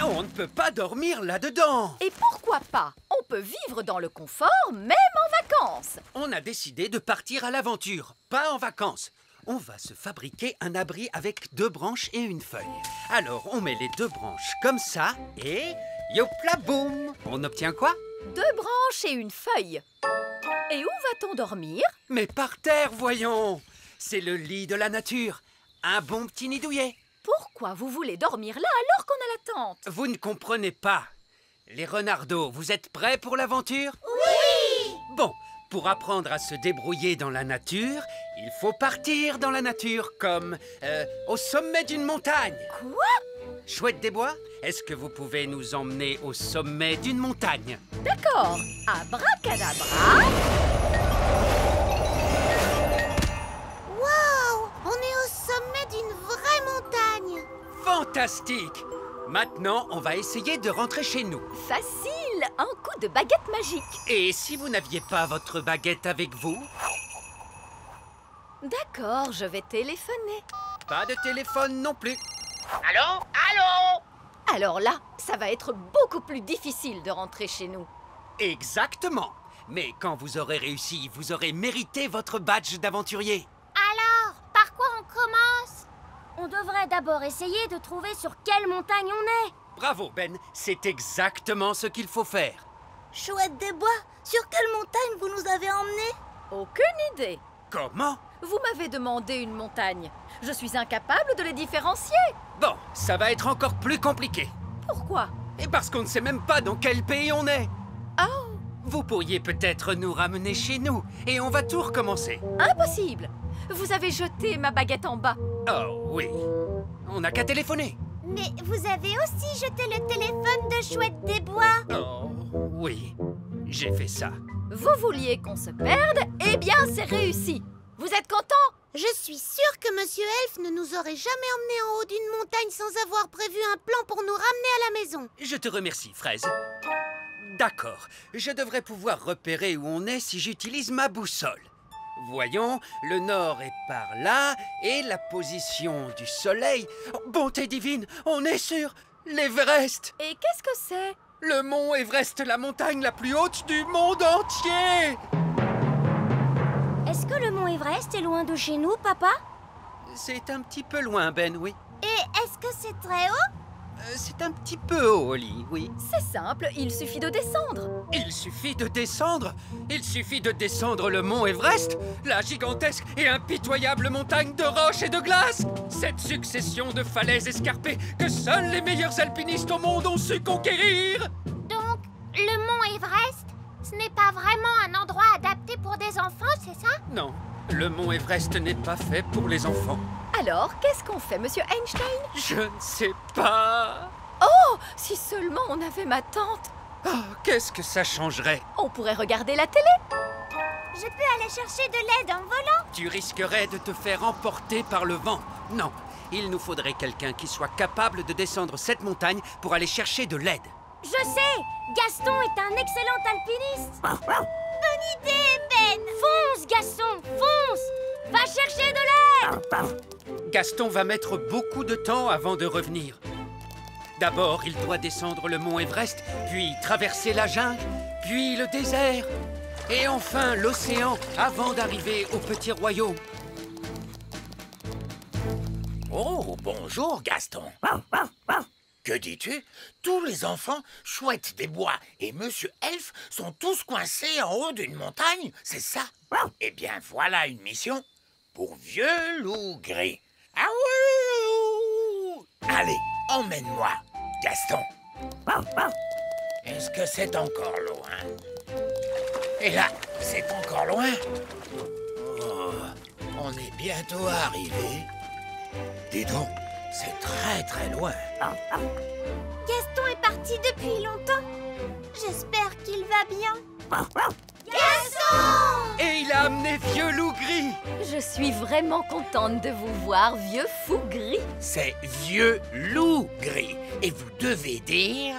On ne peut pas dormir là-dedans. Et pourquoi pas? On peut vivre dans le confort, même en vacances. On a décidé de partir à l'aventure, pas en vacances. On va se fabriquer un abri avec 2 branches et une feuille. Alors, on met les 2 branches comme ça et... Yopla boum! On obtient quoi? 2 branches et une feuille. Et où va-t-on dormir? Mais par terre, voyons! C'est le lit de la nature. Un bon petit nid douillet. Pourquoi vous voulez dormir là alors qu'on a la tente? Vous ne comprenez pas. Les renardeaux, vous êtes prêts pour l'aventure? Oui! Bon, pour apprendre à se débrouiller dans la nature, il faut partir dans la nature comme au sommet d'une montagne. Quoi? Chouette des Bois, est-ce que vous pouvez nous emmener au sommet d'une montagne? D'accord. Abracadabra. Waouh! On est au sommet d'une vraie montagne! Fantastique! Maintenant, on va essayer de rentrer chez nous. Facile, un coup de baguette magique. Et si vous n'aviez pas votre baguette avec vous? D'accord, je vais téléphoner. Pas de téléphone non plus. Allô? Allô? Alors là, ça va être beaucoup plus difficile de rentrer chez nous. Exactement. Mais quand vous aurez réussi, vous aurez mérité votre badge d'aventurier. Alors, par quoi on commence? On devrait d'abord essayer de trouver sur quelle montagne on est. Bravo, Ben. C'est exactement ce qu'il faut faire. Chouette des Bois, sur quelle montagne vous nous avez emmenés? Aucune idée. Comment? Vous m'avez demandé une montagne. Je suis incapable de les différencier. Bon, ça va être encore plus compliqué. Pourquoi? Et parce qu'on ne sait même pas dans quel pays on est. Oh! Vous pourriez peut-être nous ramener chez nous et on va tout recommencer. Impossible! Vous avez jeté ma baguette en bas. Oh oui. On n'a qu'à téléphoner. Mais vous avez aussi jeté le téléphone de Chouette des Bois. Oh oui, j'ai fait ça. Vous vouliez qu'on se perde? Eh bien, c'est réussi. Vous êtes content? Je suis sûre que Monsieur Elf ne nous aurait jamais emmenés en haut d'une montagne sans avoir prévu un plan pour nous ramener à la maison. Je te remercie, Fraise. D'accord, je devrais pouvoir repérer où on est si j'utilise ma boussole. Voyons, le nord est par là, et la position du soleil... Oh, bonté divine, on est sur l'Everest! Et qu'est-ce que c'est? Le mont Everest, la montagne la plus haute du monde entier! Est-ce que le mont Everest est loin de chez nous, papa? C'est un petit peu loin, Ben, oui. Et est-ce que c'est très haut? C'est un petit peu haut, Holly, oui. C'est simple, il suffit de descendre. Il suffit de descendre? Il suffit de descendre le mont Everest, la gigantesque et impitoyable montagne de roches et de glace. Cette succession de falaises escarpées que seuls les meilleurs alpinistes au monde ont su conquérir. Donc, le mont Everest, ce n'est pas vraiment un endroit adapté pour des enfants, c'est ça? Non, le mont Everest n'est pas fait pour les enfants. Alors, qu'est-ce qu'on fait, Monsieur Einstein? Je ne sais pas. Oh, si seulement on avait ma tante. Oh, qu'est-ce que ça changerait? On pourrait regarder la télé. Je peux aller chercher de l'aide en volant? Tu risquerais de te faire emporter par le vent. Non, il nous faudrait quelqu'un qui soit capable de descendre cette montagne pour aller chercher de l'aide. Je sais! Gaston est un excellent alpiniste! Bonne idée, Ben! Fonce, Gaston, fonce! Va chercher de l'aide! Gaston va mettre beaucoup de temps avant de revenir. D'abord, il doit descendre le mont Everest, puis traverser la jungle, puis le désert, et enfin l'océan avant d'arriver au petit royaume. Oh, bonjour, Gaston. Que dis-tu? Tous les enfants, Chouette des Bois et Monsieur Elf sont tous coincés en haut d'une montagne, c'est ça? Eh bien, voilà une mission pour Vieux Loup Gris. Ah oui! Allez, emmène-moi, Gaston. Est-ce que c'est encore loin? Et là, c'est encore loin? Oh, on est bientôt arrivé. Dis donc, c'est très très loin. Gaston est parti depuis longtemps. J'espère qu'il va bien. Gaston! Et il a amené Vieux Loup Gris. Je suis vraiment contente de vous voir, vieux fou gris. C'est Vieux Loup Gris. Et vous devez dire...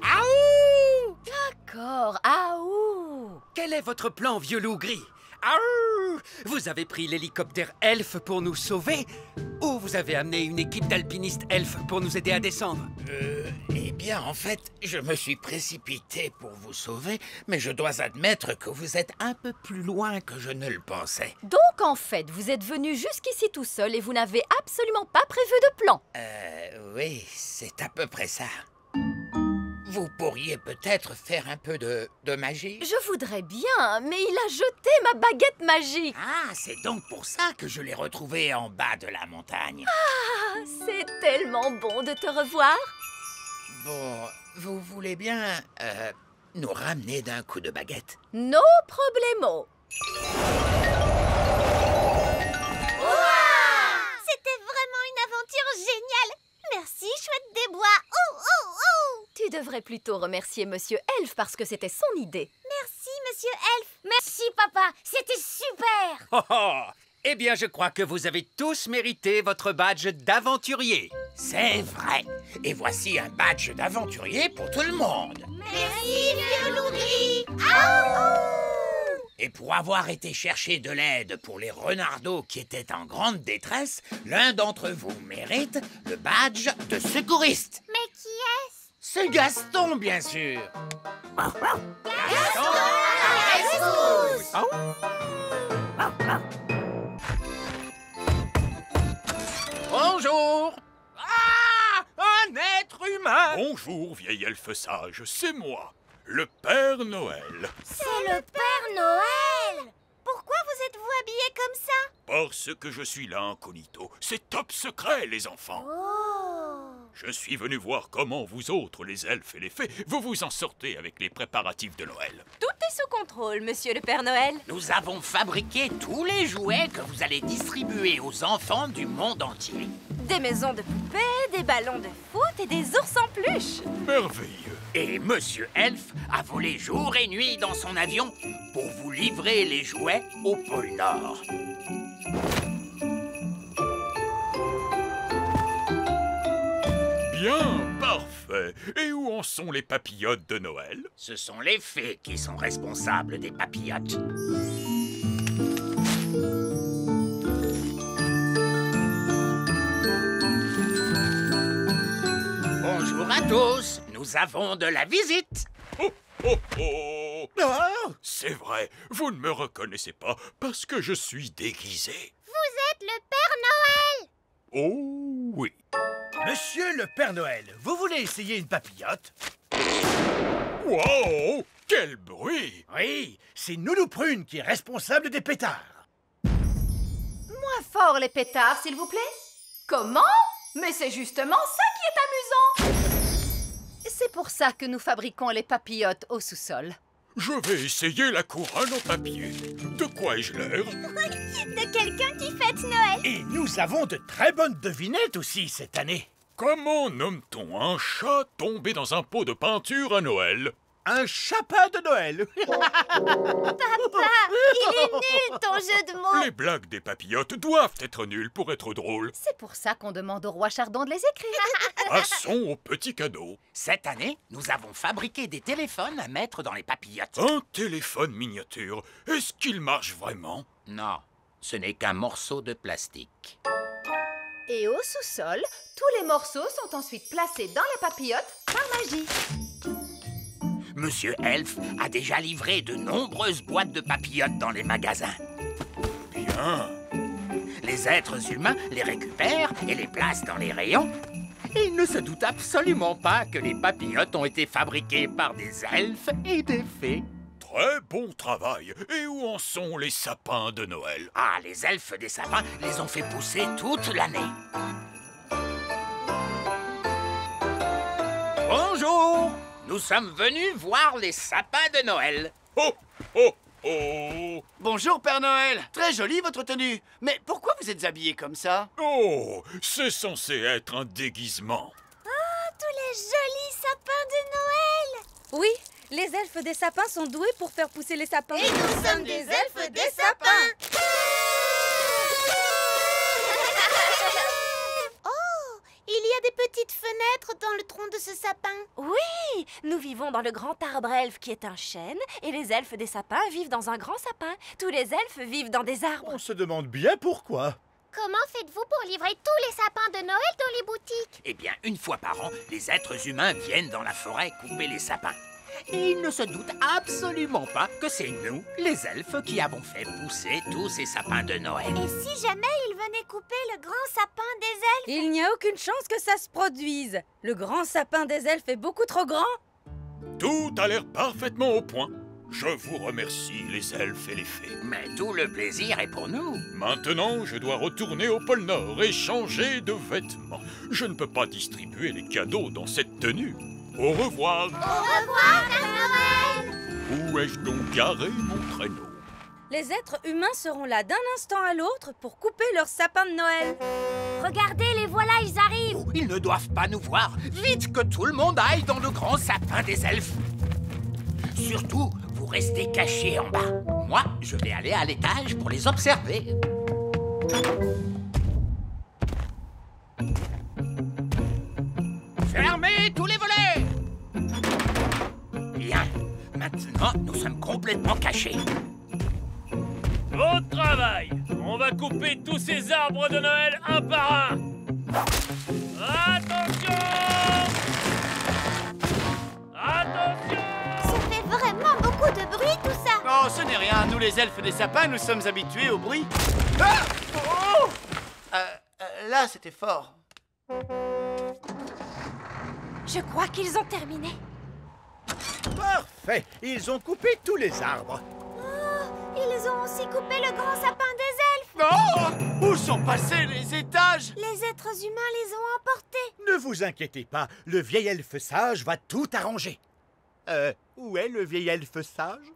Aouh! D'accord, aouh! Quel est votre plan, Vieux Loup Gris? Aouh! Vous avez pris l'hélicoptère Elf pour nous sauver? Ou vous avez amené une équipe d'alpinistes Elf pour nous aider à descendre? Eh bien, en fait, je me suis précipité pour vous sauver, mais je dois admettre que vous êtes un peu plus loin que je ne le pensais. Donc, en fait, vous êtes venu jusqu'ici tout seul et vous n'avez absolument pas prévu de plan. Oui, c'est à peu près ça. Vous pourriez peut-être faire un peu de magie? Je voudrais bien, mais il a jeté ma baguette magique. Ah, c'est donc pour ça que je l'ai retrouvé en bas de la montagne. Ah, c'est tellement bon de te revoir. Bon, vous voulez bien nous ramener d'un coup de baguette? No problemo. C'était vraiment une aventure géniale. Merci, Chouette des Bois. Oh, oh, oh! Tu devrais plutôt remercier Monsieur Elf parce que c'était son idée. Merci, Monsieur Elf. Merci, papa. C'était super. Oh, oh. Eh bien, je crois que vous avez tous mérité votre badge d'aventurier. C'est vrai. Et voici un badge d'aventurier pour tout le monde. Merci, Vieux Loup Gris. Aouh! Et pour avoir été chercher de l'aide pour les renardeaux qui étaient en grande détresse, l'un d'entre vous mérite le badge de secouriste. Mais qui est-ce? C'est Gaston, bien sûr. Gaston à la rescousse! Bonjour. Ah! Un être humain! Bonjour, vieil elfe sage, c'est moi, le Père Noël. C'est le Père Noël! Pourquoi vous êtes-vous habillé comme ça? Parce que je suis là incognito. C'est top secret, les enfants. Je suis venu voir comment vous autres, les elfes et les fées, vous vous en sortez avec les préparatifs de Noël. Tout est sous contrôle, monsieur le Père Noël. Nous avons fabriqué tous les jouets que vous allez distribuer aux enfants du monde entier. Des maisons de poupées, des ballons de foot et des ours en peluche. Merveilleux. Et Monsieur Elfe a volé jour et nuit dans son avion pour vous livrer les jouets au pôle Nord. Bien, parfait. Et où en sont les papillotes de Noël? Ce sont les fées qui sont responsables des papillotes. Bonjour à tous, nous avons de la visite. Oh, oh, oh. Ah, c'est vrai, vous ne me reconnaissez pas parce que je suis déguisé. Vous êtes le Père Noël! Oh oui. Monsieur le Père Noël, vous voulez essayer une papillote? Wow! Quel bruit! Oui, c'est Nounou Prune qui est responsable des pétards. Moins fort les pétards, s'il vous plaît. Comment? Mais c'est justement ça qui est amusant. C'est pour ça que nous fabriquons les papillotes au sous-sol. Je vais essayer la couronne en papier. De quoi ai-je l'air? De quelqu'un qui fête Noël. Et nous avons de très bonnes devinettes aussi cette année. Comment nomme-t-on un chat tombé dans un pot de peinture à Noël? Un chapin de Noël. Papa, il est nul ton jeu de mots. Les blagues des papillotes doivent être nulles pour être drôles. C'est pour ça qu'on demande au roi Chardon de les écrire. Passons au petit cadeau. Cette année, nous avons fabriqué des téléphones à mettre dans les papillotes. Un téléphone miniature. Est-ce qu'il marche vraiment? Non, ce n'est qu'un morceau de plastique. Et au sous-sol, tous les morceaux sont ensuite placés dans les papillotes par magie. Monsieur Elfe a déjà livré de nombreuses boîtes de papillotes dans les magasins. Bien. Les êtres humains les récupèrent et les placent dans les rayons. Et ils ne se doutent absolument pas que les papillotes ont été fabriqués par des elfes et des fées. Très bon travail. Et où en sont les sapins de Noël? Ah, les elfes des sapins les ont fait pousser toute l'année. Bonjour! Nous sommes venus voir les sapins de Noël. Oh, oh, oh! Bonjour Père Noël, très jolie votre tenue. Mais pourquoi vous êtes habillé comme ça? Oh, c'est censé être un déguisement. Oh, tous les jolis sapins de Noël. Oui, les elfes des sapins sont doués pour faire pousser les sapins. Et nous sommes des elfes des sapins. Oh, il y a des petites fenêtres dans le tronc de ce sapin. Oui, nous vivons dans le grand arbre elfe qui est un chêne et les elfes des sapins vivent dans un grand sapin. Tous les elfes vivent dans des arbres. On se demande bien pourquoi. Comment faites-vous pour livrer tous les sapins de Noël dans les boutiques? Eh bien, une fois par an, les êtres humains viennent dans la forêt couper les sapins. Et ils ne se doutent absolument pas que c'est nous, les elfes, qui avons fait pousser tous ces sapins de Noël. Et si jamais ils venaient couper le grand sapin des elfes? Il n'y a aucune chance que ça se produise. Le grand sapin des elfes est beaucoup trop grand. Tout a l'air parfaitement au point. Je vous remercie, les elfes et les fées. Mais tout le plaisir est pour nous. Maintenant, je dois retourner au pôle Nord et changer de vêtements. Je ne peux pas distribuer les cadeaux dans cette tenue. Au revoir. Au revoir, Père Noël. Où ai-je donc garé mon traîneau? Les êtres humains seront là d'un instant à l'autre pour couper leur sapin de Noël. Regardez, les voilà, ils arrivent. Oh, ils ne doivent pas nous voir. Vite que tout le monde aille dans le grand sapin des elfes. Surtout, vous restez cachés en bas. Moi, je vais aller à l'étage pour les observer. Fermez tous les volets! Bien. Maintenant, nous sommes complètement cachés. Au travail! On va couper tous ces arbres de Noël un par un! Attention! Attention! Ça fait vraiment beaucoup de bruit, tout ça. Oh, ce n'est rien. Nous, les elfes des sapins, nous sommes habitués au bruit. Ah! Oh! Là, c'était fort. Je crois qu'ils ont terminé. Parfait. Ils ont coupé tous les arbres. Oh, ils ont aussi coupé le grand sapin Oh! Où sont passés les étages? Les êtres humains les ont emportés. Ne vous inquiétez pas, le vieil elfe sage va tout arranger. Où est le vieil elfe sage?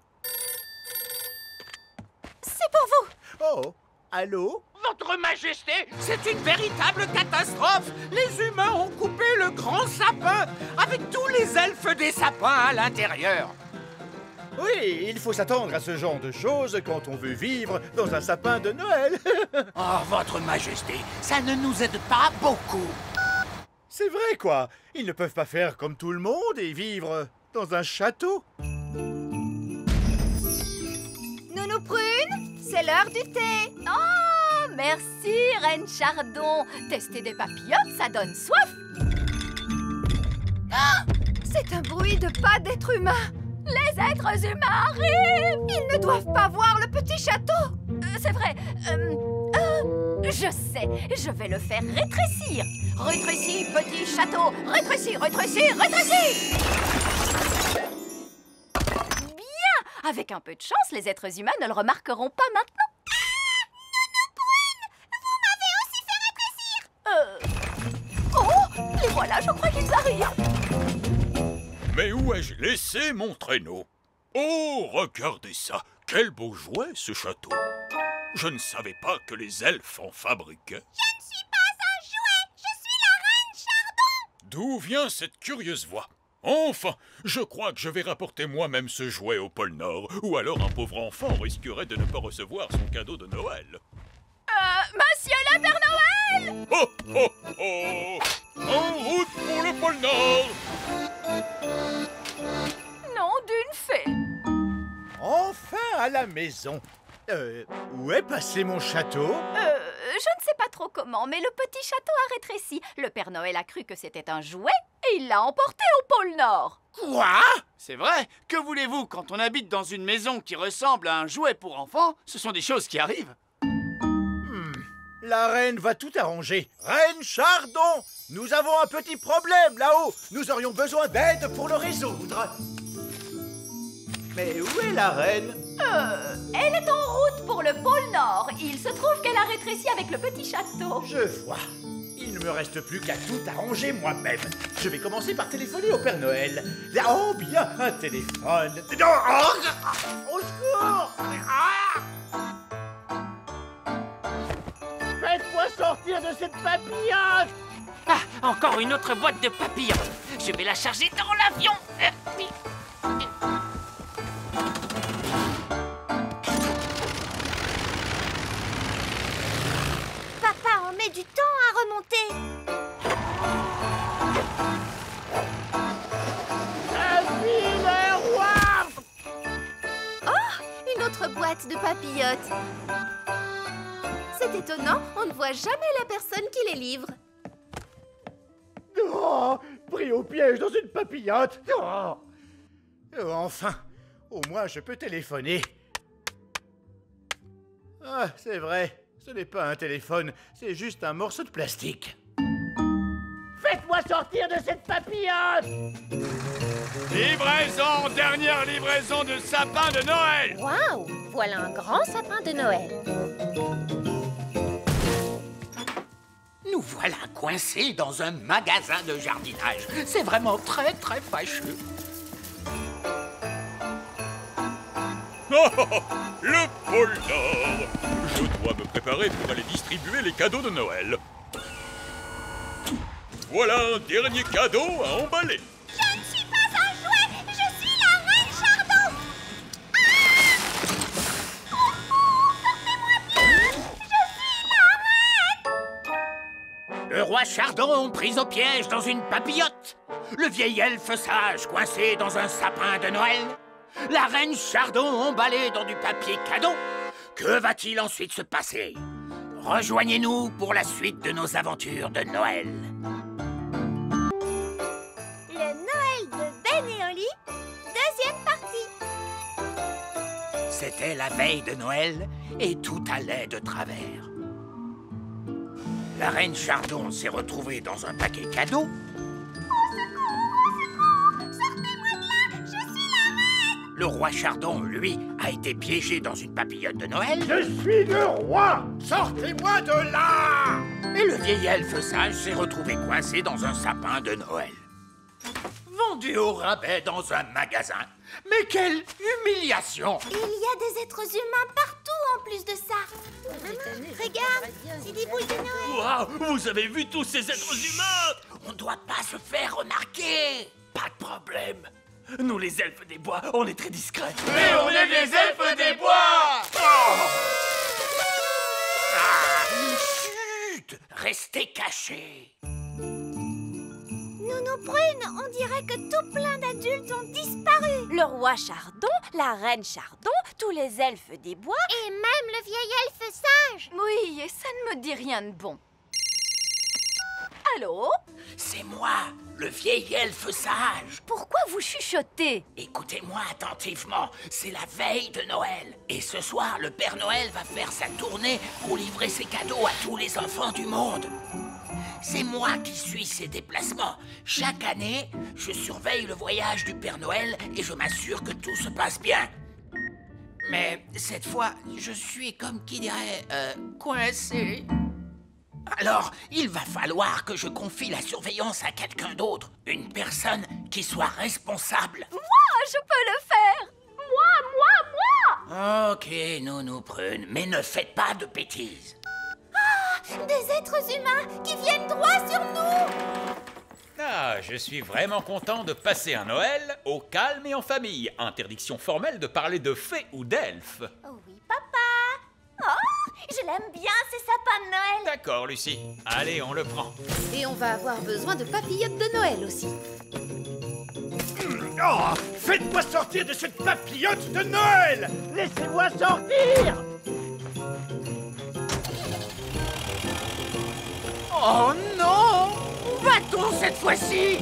C'est pour vous. Oh, allô? Votre Majesté, c'est une véritable catastrophe. Les humains ont coupé le grand sapin avec tous les elfes des sapins à l'intérieur. Oui, il faut s'attendre à ce genre de choses quand on veut vivre dans un sapin de Noël. Oh, Votre Majesté, ça ne nous aide pas beaucoup. C'est vrai, quoi. Ils ne peuvent pas faire comme tout le monde et vivre dans un château. Nounou Prune, c'est l'heure du thé. Oh, merci, Reine Chardon. Tester des papillotes, ça donne soif. C'est un bruit de pas d'être humain. Les êtres humains arrivent. Ils ne doivent pas voir le petit château. C'est vrai. Je sais, je vais le faire rétrécir. Rétrécis, petit château. Rétrécis, rétrécis, rétrécis. Bien. Avec un peu de chance, les êtres humains ne le remarqueront pas maintenant. Oh, les voilà, je crois qu'ils arrivent. Mais où ai-je laissé mon traîneau? Oh, regardez ça! Quel beau jouet, ce château! Je ne savais pas que les elfes en fabriquaient. Je ne suis pas un jouet, je suis la reine Chardon. D'où vient cette curieuse voix? Enfin, je crois que je vais rapporter moi-même ce jouet au pôle Nord, ou alors un pauvre enfant risquerait de ne pas recevoir son cadeau de Noël. Monsieur le Père Noël! Oh, oh, oh! En route pour le pôle Nord! Nom d'une fée. Enfin à la maison. Où est passé mon château? Je ne sais pas trop comment, mais le petit château a rétréci. Le Père Noël a cru que c'était un jouet et il l'a emporté au pôle Nord. Quoi? C'est vrai. Que voulez-vous, quand on habite dans une maison qui ressemble à un jouet pour enfants, ce sont des choses qui arrivent. La reine va tout arranger. Reine Chardon, nous avons un petit problème là-haut. Nous aurions besoin d'aide pour le résoudre. Mais où est la reine? Elle est en route pour le pôle Nord. Il se trouve qu'elle a rétréci avec le petit château. Je vois. Il ne me reste plus qu'à tout arranger moi-même. Je vais commencer par téléphoner au Père Noël. Oh, bien, un téléphone. Au secours! Faites-moi sortir de cette papillote! Ah, encore une autre boîte de papillons. Je vais la charger dans l'avion. Papa en met du temps à remonter. Je suis le roi! Oh, une autre boîte de papillotes. C'est étonnant, on ne voit jamais la personne qui les livre. Oh, pris au piège dans une papillote. Oh. Enfin, au moins je peux téléphoner. Ah, c'est vrai, ce n'est pas un téléphone, c'est juste un morceau de plastique. Faites-moi sortir de cette papillote! Livraison, dernière livraison de sapin de Noël. Waouh! Voilà un grand sapin de Noël. Nous voilà coincés dans un magasin de jardinage. C'est vraiment très, très fâcheux. Oh, le pôle Nord! Je dois me préparer pour aller distribuer les cadeaux de Noël. Voilà un dernier cadeau à emballer. Je ne suis pas un jouet, je suis la reine Chardon. Sortez-moi bien, je suis la reine. Le roi Chardon pris au piège dans une papillote. Le vieil elfe sage coincé dans un sapin de Noël. La reine Chardon emballée dans du papier cadeau. Que va-t-il ensuite se passer? Rejoignez-nous pour la suite de nos aventures de Noël. Le Noël de Ben et Oli, deuxième partie. C'était la veille de Noël et tout allait de travers. La reine Chardon s'est retrouvée dans un paquet cadeau. Au secours, sortez-moi de là, je suis la reine. Le roi Chardon, lui, a été piégé dans une papillote de Noël. Je suis le roi! Sortez-moi de là! Et le vieil elfe sage s'est retrouvé coincé dans un sapin de Noël. Vendu au rabais dans un magasin. Mais quelle humiliation! Il y a des êtres humains partout en plus de ça. Regarde, c'est des boules de Noël. Waouh, vous avez vu tous ces êtres humains? On ne doit pas se faire remarquer. Pas de problème. Nous, les elfes des bois, on est très discrets. Mais on est des elfes des bois! Chut! Restez cachés. Nounou Prune, on dirait que tout plein d'adultes ont disparu. Le roi Chardon, la reine Chardon, tous les elfes des bois. Et même le vieil elfe sage. Oui, et ça ne me dit rien de bon. Allô? C'est moi, le vieil elfe sage. Pourquoi vous chuchotez? Écoutez-moi attentivement, c'est la veille de Noël. Et ce soir, le Père Noël va faire sa tournée pour livrer ses cadeaux à tous les enfants du monde. C'est moi qui suis ses déplacements. Chaque année, je surveille le voyage du Père Noël et je m'assure que tout se passe bien. Mais cette fois, je suis comme qui dirait, coincé. Alors, il va falloir que je confie la surveillance à quelqu'un d'autre. Une personne qui soit responsable. Moi, je peux le faire. Moi. Ok, Nounou Prune, mais ne faites pas de bêtises. Des êtres humains qui viennent droit sur nous. Ah, je suis vraiment content de passer un Noël au calme et en famille. Interdiction formelle de parler de fées ou d'elfes. Oh oui, papa. Oh, je l'aime bien, ces sapins de Noël. D'accord, Lucie. Allez, on le prend. Et on va avoir besoin de papillotes de Noël aussi. Oh, faites-moi sortir de cette papillote de Noël! Laissez-moi sortir! Oh non! Où va-t-on cette fois-ci?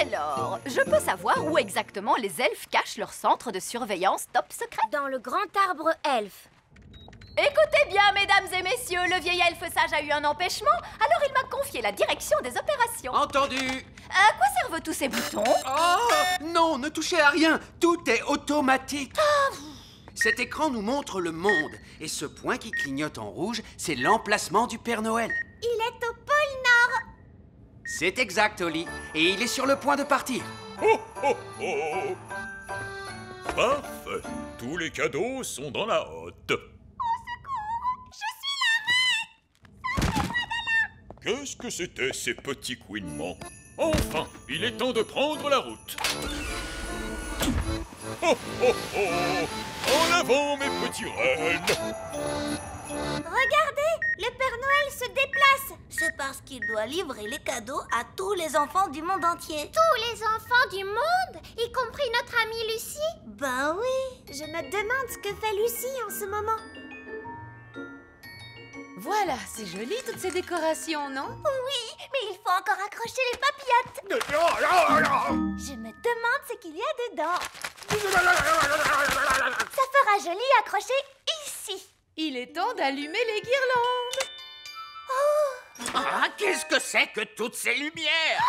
Alors, je peux savoir où exactement les elfes cachent leur centre de surveillance top secret? Dans le grand arbre elfe. Écoutez bien, mesdames et messieurs, le vieil elfe sage a eu un empêchement, alors il m'a confié la direction des opérations. Entendu. À quoi servent tous ces boutons? Oh non, ne touchez à rien. Tout est automatique. Cet écran nous montre le monde. Et ce point qui clignote en rouge, c'est l'emplacement du Père Noël. Il est au pôle Nord. C'est exact, Oli. Et il est sur le point de partir. Oh, oh, oh. Parfait. Tous les cadeaux sont dans la hotte. Qu'est-ce que c'était ces petits couinements? Enfin, il est temps de prendre la route. Oh, oh, oh! En avant, mes petits rennes! Regardez, le Père Noël se déplace. C'est parce qu'il doit livrer les cadeaux à tous les enfants du monde entier. Tous les enfants du monde, y compris notre amie Lucie? Ben oui, je me demande ce que fait Lucie en ce moment. Voilà, c'est joli toutes ces décorations, non? Oui, mais il faut encore accrocher les papillotes. Je me demande ce qu'il y a dedans. Ça fera joli accroché ici. Il est temps d'allumer les guirlandes. Ah, qu'est-ce que c'est que toutes ces lumières?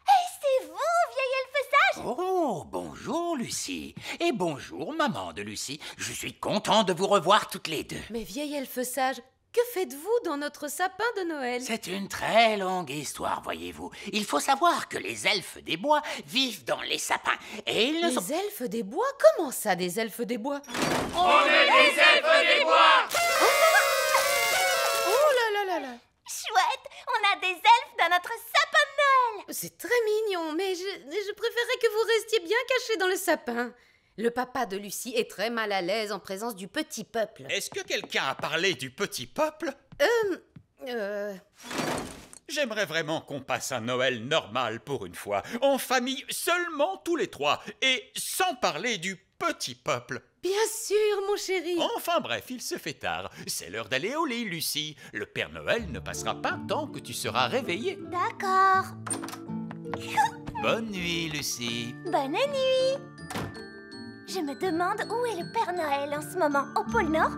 Et c'est vous, vieil elfe sage? Oh, bonjour Lucie. Et bonjour maman de Lucie. Je suis content de vous revoir toutes les deux. Mais vieil elfe sage, que faites-vous dans notre sapin de Noël? C'est une très longue histoire, voyez-vous. Il faut savoir que les elfes des bois vivent dans les sapins. Et ils ne sont... Les elfes des bois? Comment ça, des elfes des bois? On est des elfes des bois! Oh là là là là! Chouette, on a des elfes dans notre sapin de Noël. C'est très mignon, mais je préférais que vous restiez bien cachés dans le sapin. Le papa de Lucie est très mal à l'aise en présence du petit peuple. Est-ce que quelqu'un a parlé du petit peuple? J'aimerais vraiment qu'on passe un Noël normal pour une fois, en famille, seulement tous les trois, et sans parler du petit peuple. Bien sûr, mon chéri. Enfin bref, il se fait tard. C'est l'heure d'aller au lit, Lucie. Le Père Noël ne passera pas tant que tu seras réveillée. D'accord. Bonne nuit, Lucie. Bonne nuit. Je me demande où est le Père Noël en ce moment, au pôle Nord?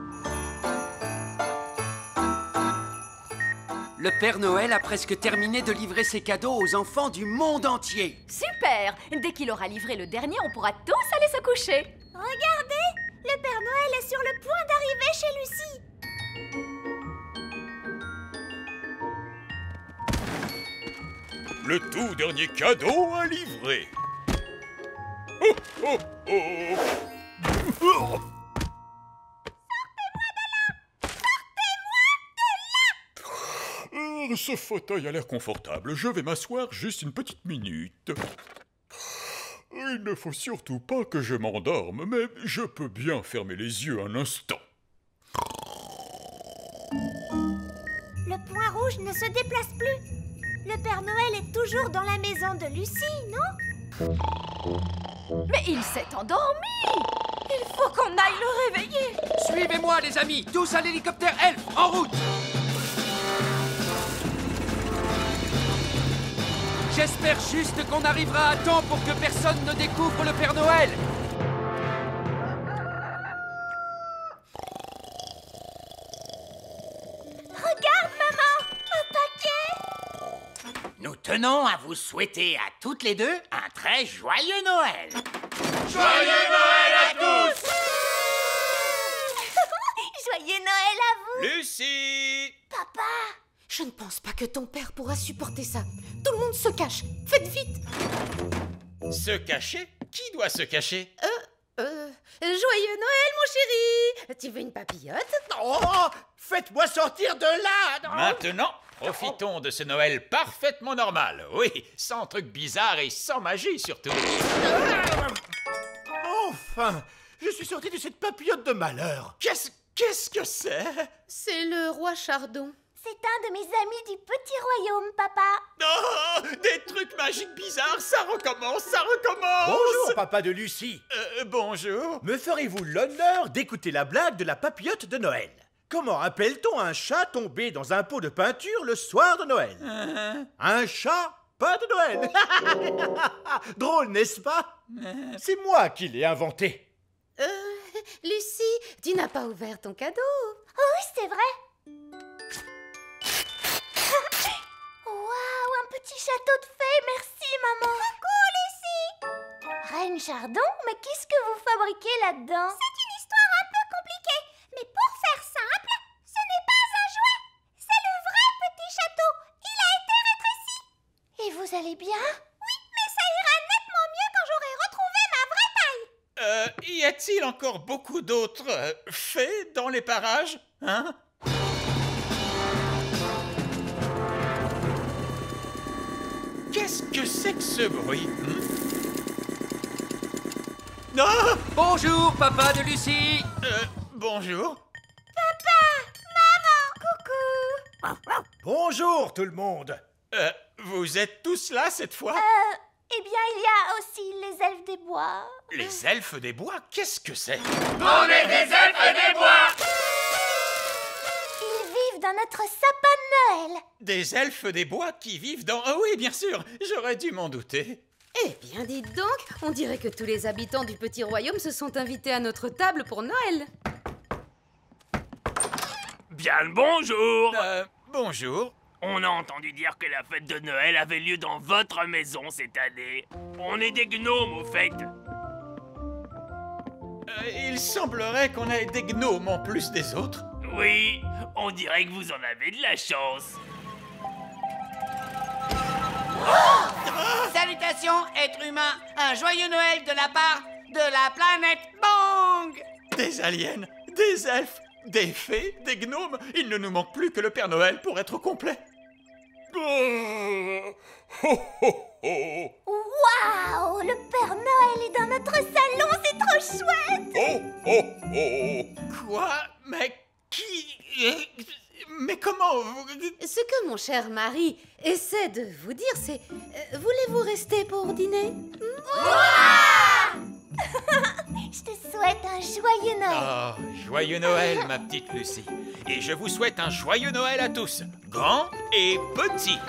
Le Père Noël a presque terminé de livrer ses cadeaux aux enfants du monde entier. Super! Dès qu'il aura livré le dernier, on pourra tous aller se coucher. Regardez, le Père Noël est sur le point d'arriver chez Lucie. Le tout dernier cadeau à livrer. Oh, oh, oh. Oh. Ce fauteuil a l'air confortable. Je vais m'asseoir juste une petite minute. Il ne faut surtout pas que je m'endorme, mais je peux bien fermer les yeux un instant. Le point rouge ne se déplace plus. Le Père Noël est toujours dans la maison de Lucie, non? Mais il s'est endormi! Il faut qu'on aille le réveiller! Suivez-moi, les amis! Tous à l'hélicoptère Elf, en route! J'espère juste qu'on arrivera à temps pour que personne ne découvre le Père Noël! Regarde, maman! Un paquet! Nous tenons à vous souhaiter à toutes les deux un très joyeux Noël. Joyeux Noël à tous! Joyeux Noël à vous! Lucie! Papa! Je ne pense pas que ton père pourra supporter ça. Tout le monde se cache. Faites vite. Se cacher? Qui doit se cacher? Joyeux Noël, mon chéri. Tu veux une papillote? Oh, faites-moi sortir de là! Maintenant, profitons de ce Noël parfaitement normal. Oui, sans trucs bizarres et sans magie surtout. Enfin, je suis sorti de cette papillote de malheur. Qu'est-ce que c'est? C'est le roi Chardon. C'est un de mes amis du petit royaume, papa. Oh, des trucs magiques bizarres, ça recommence, ça recommence. Bonjour, papa de Lucie. Bonjour. Me ferez-vous l'honneur d'écouter la blague de la papillote de Noël? Comment appelle-t-on un chat tombé dans un pot de peinture le soir de Noël? Un chat pas de Noël. Drôle, n'est-ce pas? C'est moi qui l'ai inventé. Lucie, tu n'as pas ouvert ton cadeau. Oh oui, c'est vrai. Waouh, un petit château de fées, merci maman. Coucou Lucie. Reine Chardon, mais qu'est-ce que vous fabriquez là-dedans? C'est une histoire un peu compliquée, mais pour faire simple, ce n'est pas un jouet, c'est le vrai petit château. Il a été rétréci. Et vous allez bien? Oui, mais ça ira nettement mieux quand j'aurai retrouvé ma vraie taille. Y a-t-il encore beaucoup d'autres fées dans les parages? Hein? Qu'est-ce que c'est que ce bruit? Non! Bonjour, papa de Lucie! Bonjour. Papa, maman, coucou. Bonjour tout le monde. Vous êtes tous là cette fois? Eh bien, il y a aussi les elfes des bois. Les elfes des bois? Qu'est-ce que c'est? On est des elfes des bois! Ils vivent dans notre sapin de Noël. Des elfes des bois qui vivent dans... Ah oui, bien sûr, j'aurais dû m'en douter. Eh bien, dites donc, on dirait que tous les habitants du petit royaume se sont invités à notre table pour Noël. Bien le bonjour! Bonjour. On a entendu dire que la fête de Noël avait lieu dans votre maison cette année. On est des gnomes, au fait. Il semblerait qu'on ait des gnomes en plus des autres. Oui, on dirait que vous en avez de la chance. Salutations, êtres humains. Un joyeux Noël de la part de la planète Bang! Des aliens, des elfes, des fées, des gnomes. Il ne nous manque plus que le Père Noël pour être complet. Waouh, le Père Noël est dans notre salon, c'est trop chouette. Quoi? Mais qui... Mais comment vous... Ce que mon cher mari essaie de vous dire, c'est... voulez-vous rester pour dîner? Je te souhaite un joyeux Noël. Oh, joyeux Noël, ma petite Lucie. Et je vous souhaite un joyeux Noël à tous, grands et petits.